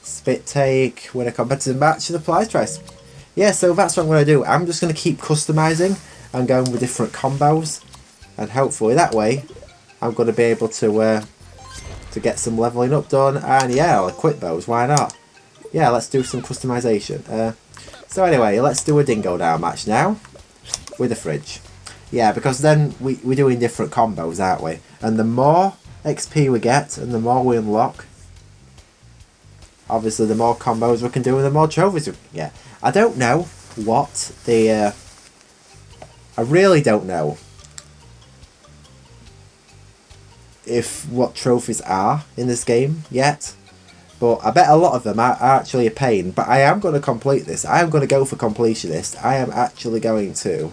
Spit take. Win a competitive match and apply twice. Yeah, so that's what I'm going to do. I'm just going to keep customizing and going with different combos. And hopefully that way, I'm going to be able to get some leveling up done. And yeah, I'll equip those. Why not? Yeah, let's do some customization. So anyway, let's do a Dingo Down match now. With a fridge. Yeah, because then we're doing different combos, aren't we? And the more XP we get and the more we unlock, obviously the more combos we can do and the more trophies we can get. I don't know what the... I really don't know what trophies are in this game yet. But I bet a lot of them are actually a pain. But I am going to complete this. I am going to go for completionist. I am actually going to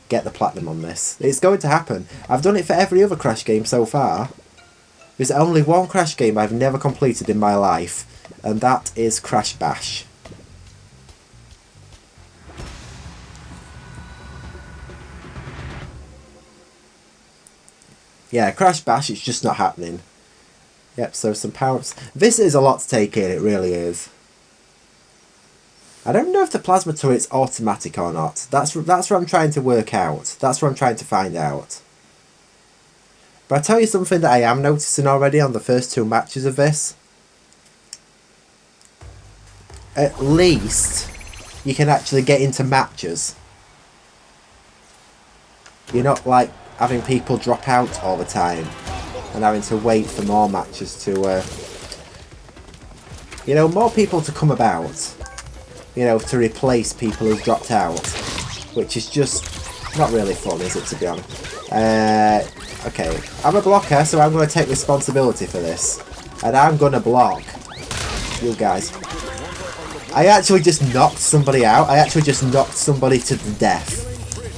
get the platinum on this. It's going to happen. I've done it for every other Crash game so far. There's only one Crash game I've never completed in my life. And that is Crash Bash. Yeah, Crash Bash, it's just not happening. Yep, so some power-ups. This is a lot to take in, it really is. I don't know if the plasma turret's automatic or not. That's what I'm trying to work out. That's what I'm trying to find out. But I'll tell you something that I am noticing already on the first two matches of this. At least you can actually get into matches. You're not like having people drop out all the time and having to wait for more matches to you know, more people to come about, you know, to replace people who've dropped out, which is just not really fun, is it, to be honest? Okay, I'm a blocker, so I'm going to take responsibility for this, and I'm going to block you guys. I actually just knocked somebody out. I actually just knocked somebody to the death.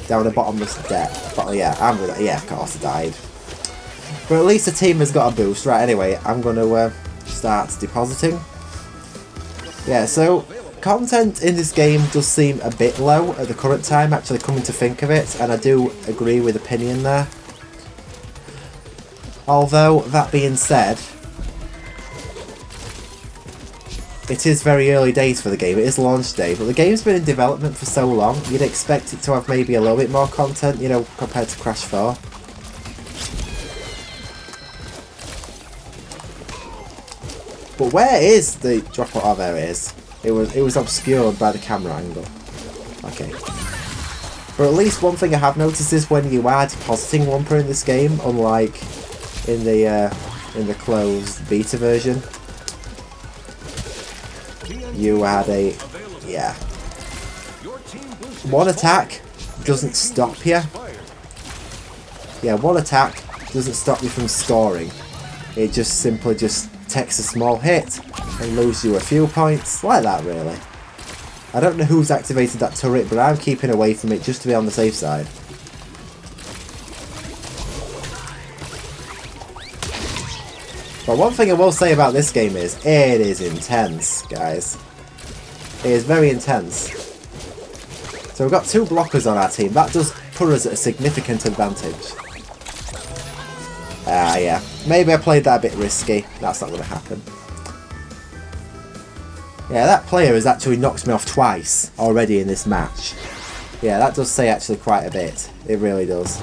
Down a bottomless depth. But yeah, I'm gonna... yeah, of course I died. But at least the team has got a boost. Right, anyway, I'm gonna start depositing. Yeah, so content in this game does seem a bit low at the current time, actually coming to think of it. And I do agree with opinion there. Although, that being said... it is very early days for the game, it is launch day, but the game's been in development for so long, you'd expect it to have maybe a little bit more content, you know, compared to Crash 4. But where is the drop? Oh, there it is. It was obscured by the camera angle. Okay. But at least one thing I have noticed is when you are depositing Wumpa in this game, unlike in the closed beta version, you had a... yeah. One attack doesn't stop you. Yeah, one attack doesn't stop you from scoring. It just simply just takes a small hit and loses you a few points. Like that, really. I don't know who's activated that turret, but I'm keeping away from it just to be on the safe side. But one thing I will say about this game is, it is intense, guys. It is very intense. So we've got two blockers on our team. That does put us at a significant advantage. Yeah. Maybe I played that a bit risky. That's not going to happen. Yeah, that player has actually knocked me off twice already in this match. Yeah, that does say actually quite a bit. It really does.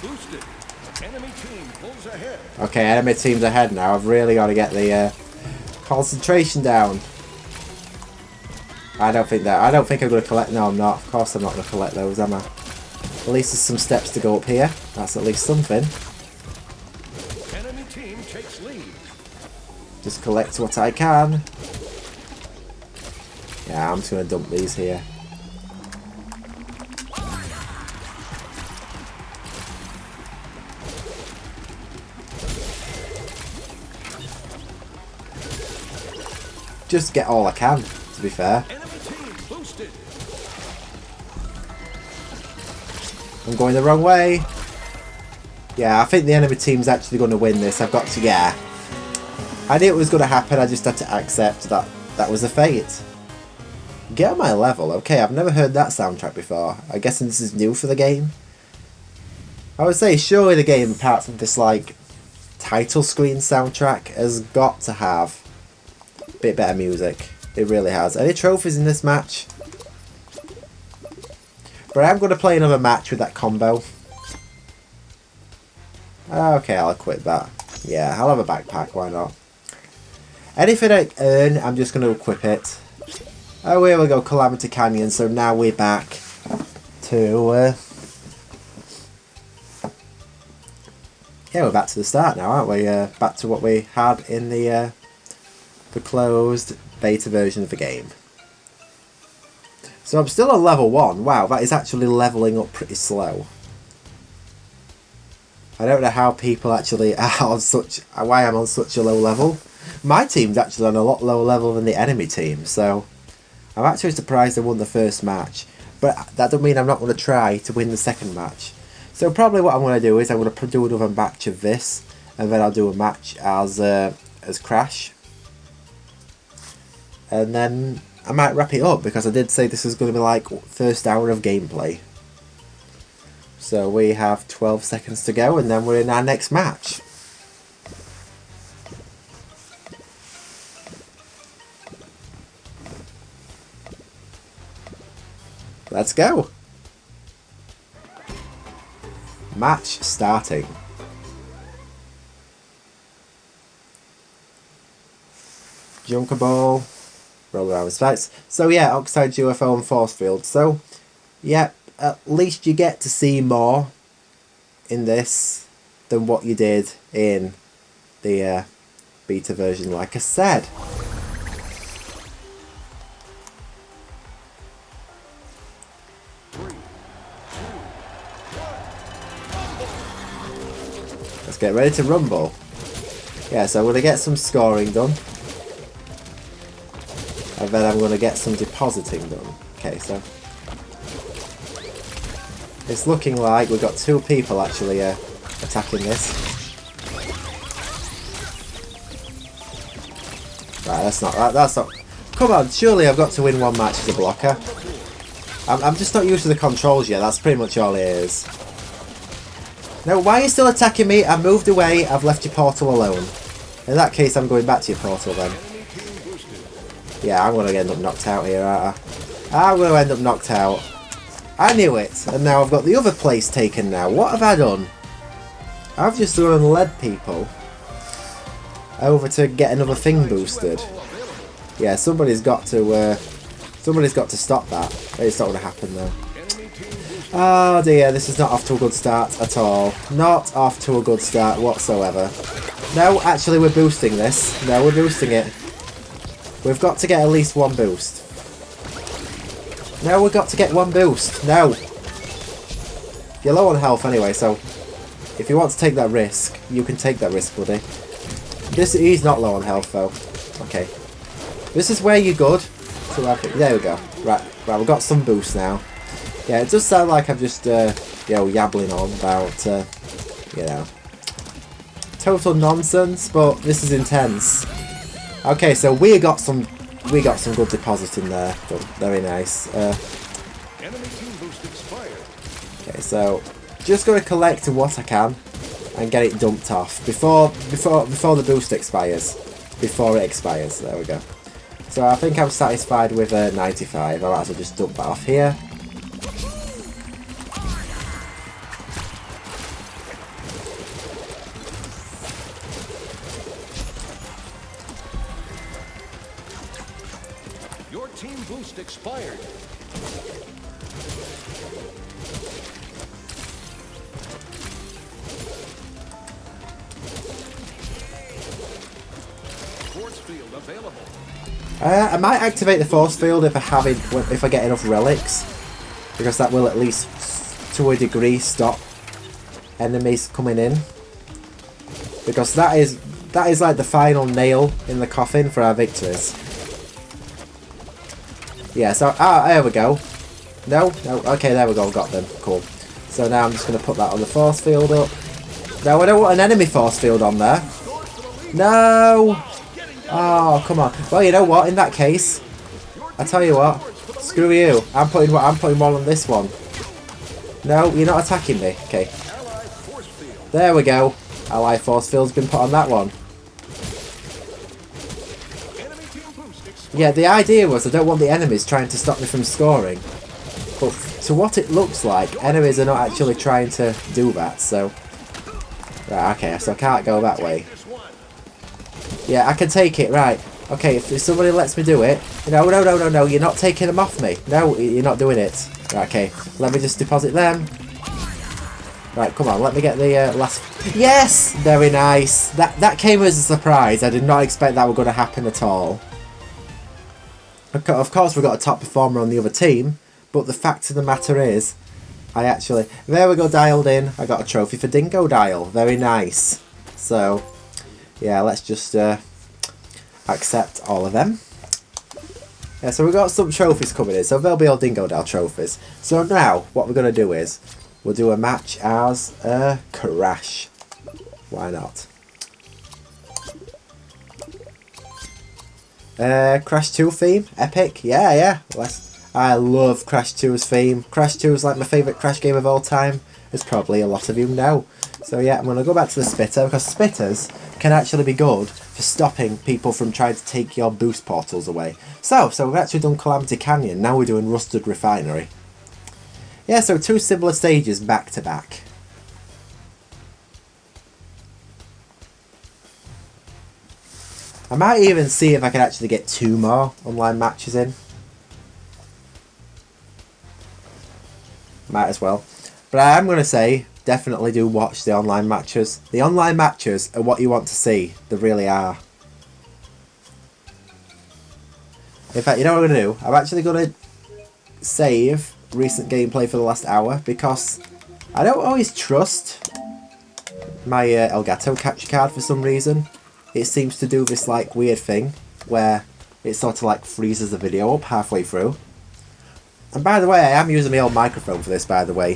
boosted. Enemy team pulls ahead. Okay, enemy team's ahead now. I've really got to get the concentration down. I don't think I'm going to collect. No, I'm not. Of course I'm not going to collect those, am I? At least there's some steps to go up here. That's at least something. Enemy team takes lead. Just collect what I can. Yeah, I'm just going to dump these here. Just get all I can, to be fair. Enemy team boosted. I'm going the wrong way. Yeah, I think the enemy team's actually going to win this. I've got to, yeah. I knew it was going to happen. I just had to accept that that was the fate. Get on my level. Okay, I've never heard that soundtrack before. I'm guessing this is new for the game. I would say surely the game, apart from this like title screen soundtrack, has got to have a bit better music. It really has. Any trophies in this match? But I'm going to play another match with that combo. Okay, I'll equip that. Yeah, I'll have a backpack, why not? Anything I earn, I'm just going to equip it. Oh, here we go, Calamity Canyon. So now we're back to... yeah, we're back to the start now, aren't we? Back to what we had in the closed beta version of the game. So I'm still on level 1. Wow, that is actually leveling up pretty slow. I don't know how people actually are on such... why I'm on such a low level. My team's actually on a lot lower level than the enemy team, so... I'm actually surprised I won the first match. But that doesn't mean I'm not going to try to win the second match. So probably what I'm going to do is I'm going to do another match of this. And then I'll do a match as Crash. And then I might wrap it up, because I did say this is going to be like first hour of gameplay. So we have 12 seconds to go, and then we're in our next match. Let's go. Match starting. Junker ball. Roll around with spikes. So yeah, Oxide UFO and Force Field. So yeah, at least you get to see more in this than what you did in the beta version, like I said. Let's get ready to rumble. Yeah, so I'm going to get some scoring done. And then I'm going to get some depositing done. Okay, so... it's looking like we've got 2 people actually attacking this. Right, that's not... Come on, surely I've got to win one match as a blocker. I'm just not used to the controls yet, that's pretty much all it is. No, why are you still attacking me? I moved away, I've left your portal alone. In that case, I'm going back to your portal then. Yeah, I'm going to end up knocked out here, aren't I? I'm going to end up knocked out. I knew it, and now I've got the other place taken now. What have I done? I've just gone and led people over to get another thing boosted. Yeah, somebody's got to stop that. It's not going to happen though. Oh dear, this is not off to a good start at all. Not off to a good start whatsoever. No, actually we're boosting this. No, we're boosting it. We've got to get at least one boost. No, we've got to get one boost. No. You're low on health anyway, so if you want to take that risk, you can take that risk, buddy. He's not low on health though. Okay. This is where you're good. So there we go. Right, we've got some boost now. Yeah, it does sound like I'm just, yabbling on about, total nonsense, but this is intense. Okay, so we got some good deposit in there. Very nice. Okay, so just going to collect what I can and get it dumped off before the boost expires. Before it expires. There we go. So I think I'm satisfied with 95. I might as well just dump that off here. team boost expired. Force field available. I might activate the force field if I get enough relics, because that will at least, to a degree, stop enemies coming in. Because that is like the final nail in the coffin for our victories. Yeah. So there we go. No. Okay, there we go. Got them. Cool. So now I'm just going to put that on the force field up. No, I don't want an enemy force field on there. No. Oh, come on. Well, you know what? In that case, I tell you what. Screw you. I'm putting one on this one. No, you're not attacking me. Okay. There we go. Ally force field's been put on that one. Yeah, the idea was I don't want the enemies trying to stop me from scoring. But to what it looks like, enemies are not actually trying to do that, so... Right, okay, so I can't go that way. Yeah, I can take it, right. Okay, if somebody lets me do it... No, you're not taking them off me. No, you're not doing it. Right, okay, let me just deposit them. Right, come on, let me get the last... Yes! Very nice. That came as a surprise. I did not expect that were going to happen at all. Of course, we've got a top performer on the other team, but the fact of the matter is, I actually... There we go, dialed in. I got a trophy for Dingo Dial. Very nice. So, yeah, let's just accept all of them. Yeah, so we've got some trophies coming in, so they'll be all Dingo Dial trophies. So now, what we're going to do is, we'll do a match as Crash. Why not? Crash 2 theme? Epic? Yeah. I love Crash 2's theme. Crash 2 is like my favourite Crash game of all time, as probably a lot of you know. So yeah, I'm going to go back to the spitter, because spitters can actually be good for stopping people from trying to take your boost portals away. So we've actually done Calamity Canyon, now we're doing Rusted Refinery. Yeah, so 2 similar stages back to back. I might even see if I can actually get 2 more online matches in. Might as well. But I am going to say, definitely do watch the online matches. The online matches are what you want to see. They really are. In fact, you know what I'm going to do? I'm actually going to save recent gameplay for the last hour, because I don't always trust my Elgato capture card for some reason. It seems to do this like weird thing where it sort of like freezes the video up halfway through. And by the way, I am using my old microphone for this, by the way,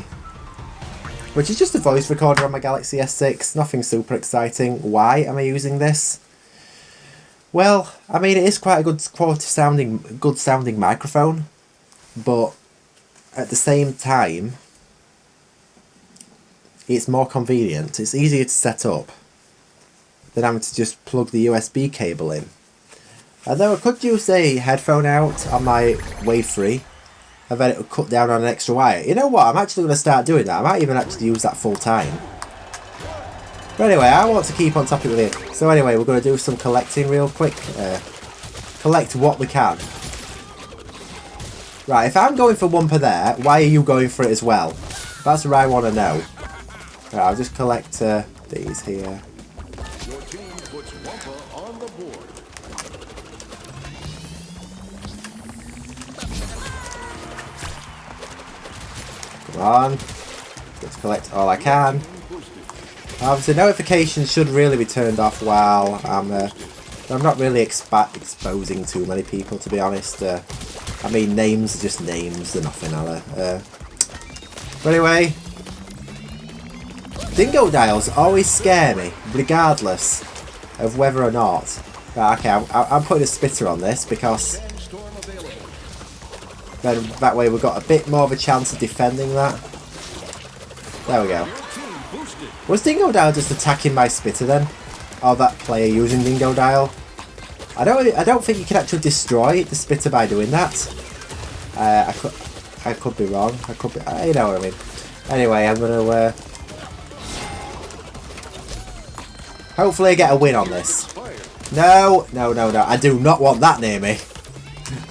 which is just a voice recorder on my Galaxy S6. Nothing super exciting. Why am I using this? Well, I mean, it is quite a good sounding microphone, but at the same time, it's more convenient. It's easier to set up than having to just plug the USB cable in. Although I could use a headphone out on my Wave 3, and then it would cut down on an extra wire. You know what? I'm actually going to start doing that. I might even actually use that full time. But anyway, I want to keep on topic with it. So anyway, we're going to do some collecting real quick. Collect what we can. Right, if I'm going for one per there, why are you going for it as well? That's what I want to know. Right, I'll just collect these here. Your team puts Wampa on the board. Come on. Let's collect all I can. Obviously, notifications should really be turned off while I'm not really exposing too many people, to be honest. I mean, names are just names, they're nothing, are they? But anyway, Dingo Dials always scare me, regardless of whether or not. Right, okay, I'm putting a spitter on this because then that way we've got a bit more of a chance of defending that. There we go. Was Dingo Dial just attacking my spitter then? Or that player using Dingo Dial? I don't think you can actually destroy the spitter by doing that. I could be wrong. I could be. You know what I mean. Anyway, I'm gonna. Hopefully, I get a win on this. No. I do not want that near me.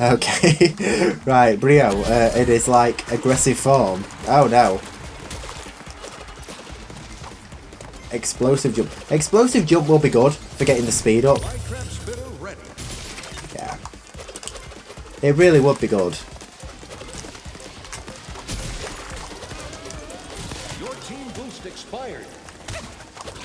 Okay. Right, Brio, it is like aggressive form. Oh no. Explosive jump. Explosive jump will be good for getting the speed up. Yeah. It really would be good. Your team boost expired.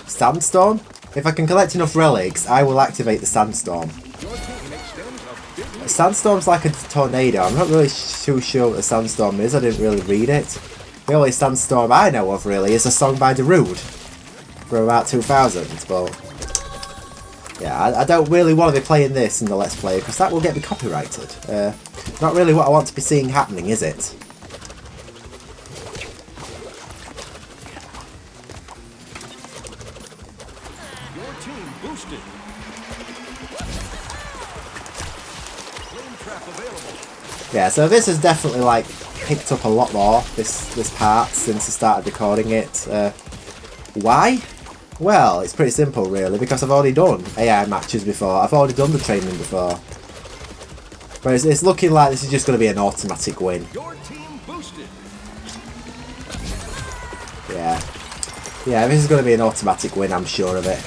Sandstorm? If I can collect enough relics, I will activate the Sandstorm. Your team extends a big lead. Sandstorm's like a tornado. I'm not really too sure what a sandstorm is. I didn't really read it. The only sandstorm I know of really is a song by Darude from about 2000. But yeah, I don't really want to be playing this in the Let's Play because that will get me copyrighted. Not really what I want to be seeing happening, is it? Your team boosted. Flame trap available. Yeah, so this has definitely like picked up a lot more this part since I started recording it. Why? Well, it's pretty simple really, because I've already done AI matches before. I've already done the training before. But it's looking like this is just going to be an automatic win. Your team boosted. Yeah. Yeah, this is going to be an automatic win, I'm sure of it.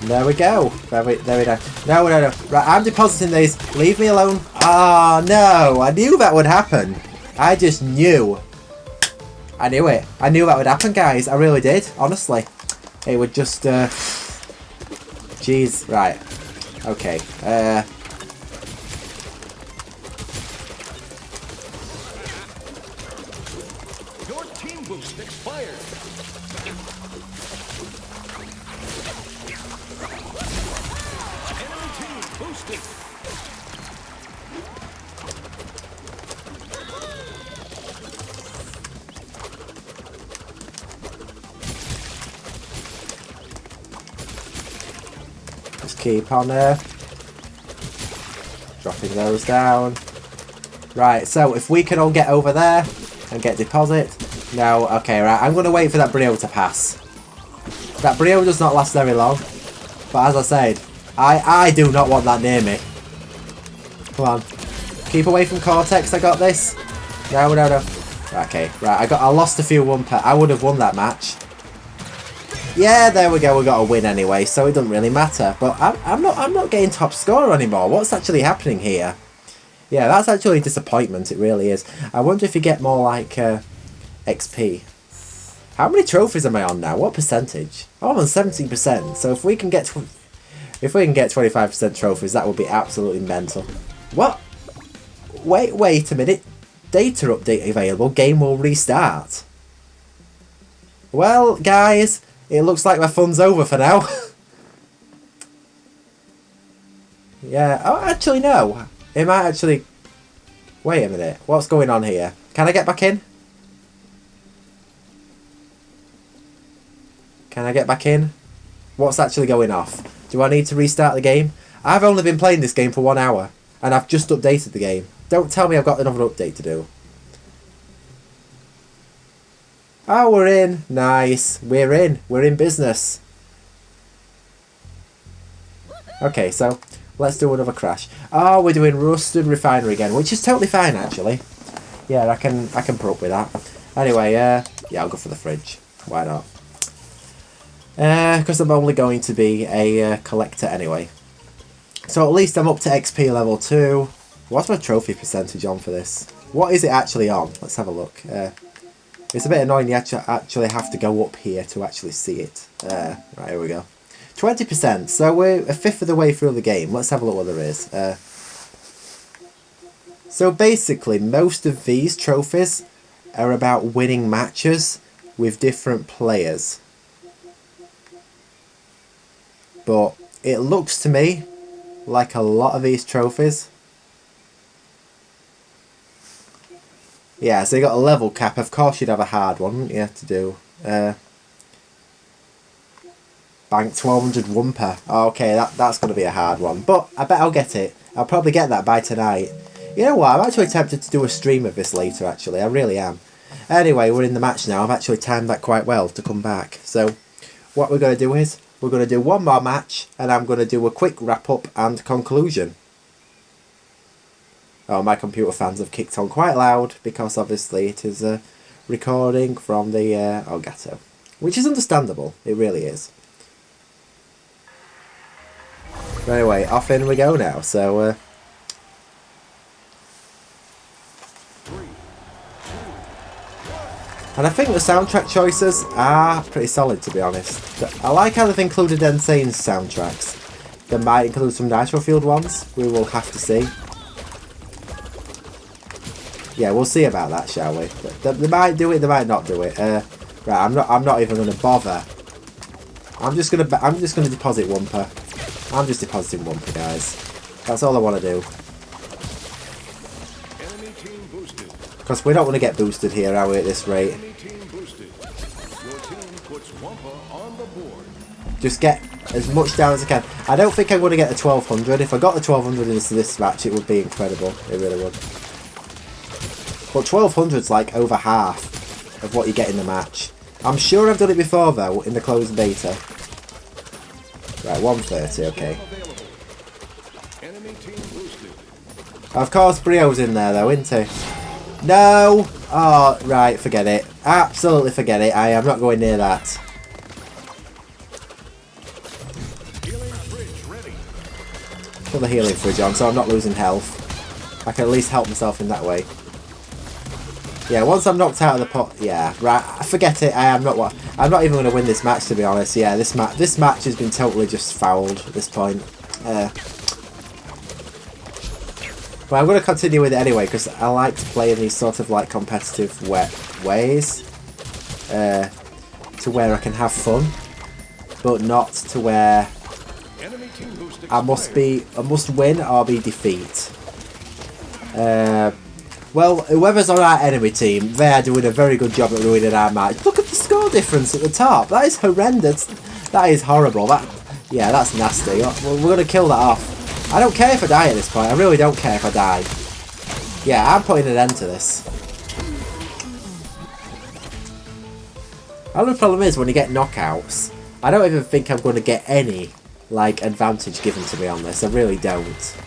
There we go. There we go. No. Right, I'm depositing these. Leave me alone. Ah, no. I knew that would happen. I just knew. I knew it. I knew that would happen, guys. I really did. Honestly. It would just, Jeez. Right. Okay. Your team boost expired. Enemy team boosted. Just keep on dropping those down. Right, so if we can all get over there and get deposit. No, okay, right. I'm going to wait for that Brio to pass. That Brio does not last very long. But as I said, I do not want that near me. Come on. Keep away from Cortex, I got this. No. Okay, right, I lost a few I would have won that match. Yeah, there we go, we got a win anyway, so it doesn't really matter. But I'm not getting top scorer anymore. What's actually happening here? Yeah, that's actually a disappointment, it really is. I wonder if you get more like XP. How many trophies am I on now? What percentage? Oh, I'm on 17%. So if we can get 25% trophies, that would be absolutely mental. What? Wait a minute. Data update available. Game will restart. Well, guys, it looks like my fun's over for now. Yeah. Oh, actually, no. It might actually... Wait a minute. What's going on here? Can I get back in? Can I get back in? What's actually going off? Do I need to restart the game? I've only been playing this game for 1 hour. And I've just updated the game. Don't tell me I've got another update to do. Oh, we're in. Nice. We're in. We're in business. Okay, so let's do another crash. Oh, we're doing Rusted Refinery again, which is totally fine, actually. Yeah, I can put up with that. Anyway, yeah, I'll go for the fridge. Why not? Because I'm only going to be a collector anyway. So at least I'm up to XP level 2. What's my trophy percentage on for this? What is it actually on? Let's have a look. It's a bit annoying you actually have to go up here to actually see it. Right, here we go. 20%. So we're a fifth of the way through the game. Let's have a look what there is. So basically, most of these trophies are about winning matches with different players. But it looks to me like a lot of these trophies. Yeah, so you got a level cap. Of course you'd have a hard one, wouldn't you, to do? Bank 1200 Wumper. Okay, that's going to be a hard one. But I bet I'll get it. I'll probably get that by tonight. You know what, I'm actually tempted to do a stream of this later, actually. I really am. Anyway, we're in the match now. I've actually timed that quite well to come back. So, what we're going to do is, we're going to do one more match, and I'm going to do a quick wrap-up and conclusion. Oh, my computer fans have kicked on quite loud, because obviously it is a recording from the Elgato. Which is understandable, it really is. But anyway, off in we go now, so... And I think the soundtrack choices are pretty solid, to be honest. I like how they've included Insane's soundtracks. They might include some Nitro Field ones. We will have to see. Yeah, we'll see about that, shall we? They might do it, they might not do it. Right, I'm not even going to bother. I'm just gonna deposit Wumper. I'm just depositing Wumper, guys. That's all I want to do. Because we don't want to get boosted here, are we, at this rate? Just get as much down as I can. I don't think I'm going to get the 1200. If I got the 1200 into this match, it would be incredible. It really would. But 1200's like over half of what you get in the match. I'm sure I've done it before, though, in the closed beta. Right, 130, okay. Of course, Brio's in there, though, isn't he? No! Oh, right, forget it. Absolutely forget it. I am not going near that. Put the healing fridge on so I'm not losing health. I can at least help myself in that way. Yeah, once I'm knocked out of the pot... Yeah, right, forget it. I'm not even going to win this match, to be honest. Yeah, this match has been totally just fouled at this point. But I'm going to continue with it anyway, because I like to play in these sort of like competitive ways. To where I can have fun, but not to where I must win or be defeat. Well, whoever's on our enemy team, they are doing a very good job at ruining our match. Look at the score difference at the top. That is horrendous. That is horrible. Yeah, that's nasty. We're going to kill that off. I don't care if I die at this point. I really don't care if I die. Yeah, I'm putting an end to this. The only problem is when you get knockouts, I don't even think I'm going to get any like advantage given to me on this. I really don't.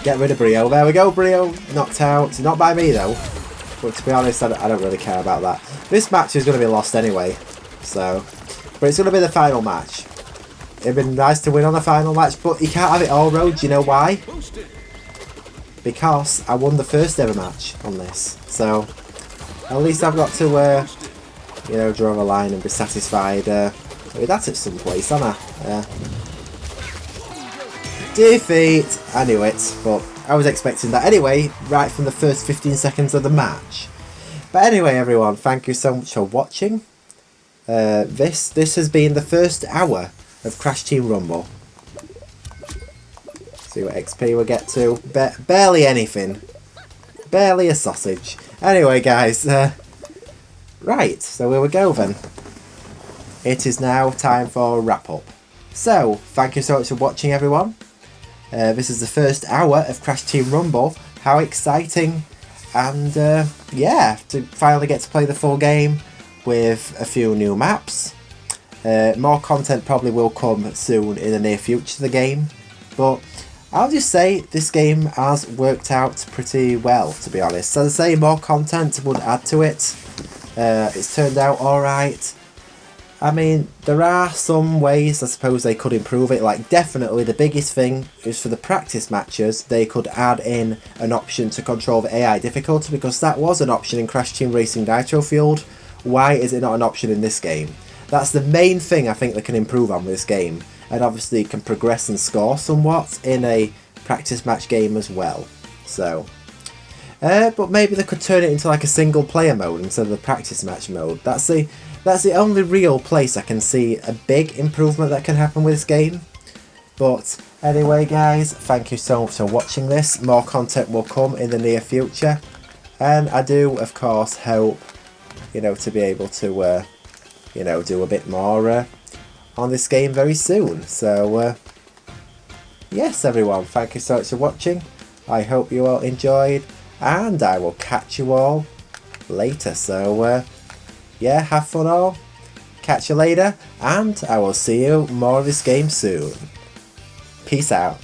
Get rid of Brio. There we go, Brio. Knocked out. Not by me, though. But to be honest, I don't really care about that. This match is going to be lost anyway. So, but it's going to be the final match. It'd been nice to win on the final match, but you can't have it all, Road. Do you know why? Because I won the first ever match on this. So, at least I've got to, you know, draw a line and be satisfied with that at some place, haven't I? Defeat! I knew it, but I was expecting that anyway, right from the first 15 seconds of the match. But anyway, everyone, thank you so much for watching. This has been the first hour of Crash Team Rumble. See what XP we get to. Barely anything. Barely a sausage. Anyway, guys, right, so here we go then. It is now time for a wrap up. So, thank you so much for watching, everyone. This is the first hour of Crash Team Rumble. How exciting. And yeah, to finally get to play the full game with a few new maps. More content probably will come soon in the near future of the game. But I'll just say this game has worked out pretty well, to be honest. As I say, more content would add to it. It's turned out alright. I mean, there are some ways I suppose they could improve it. Like, definitely the biggest thing is for the practice matches, they could add in an option to control the AI difficulty, because that was an option in Crash Team Racing Nitro Field. Why is it not an option in this game? That's the main thing I think they can improve on with this game. And obviously you can progress and score somewhat in a practice match game as well. So, But maybe they could turn it into like a single player mode instead of the practice match mode. That's the only real place I can see a big improvement that can happen with this game. But anyway guys, thank you so much for watching this. More content will come in the near future. And I do of course hope, you know, to be able to, you know, do a bit more on this game very soon. So yes everyone, thank you so much for watching. I hope you all enjoyed. And I will catch you all later. So yeah, have fun all. Catch you later. And I will see you more of this game soon. Peace out.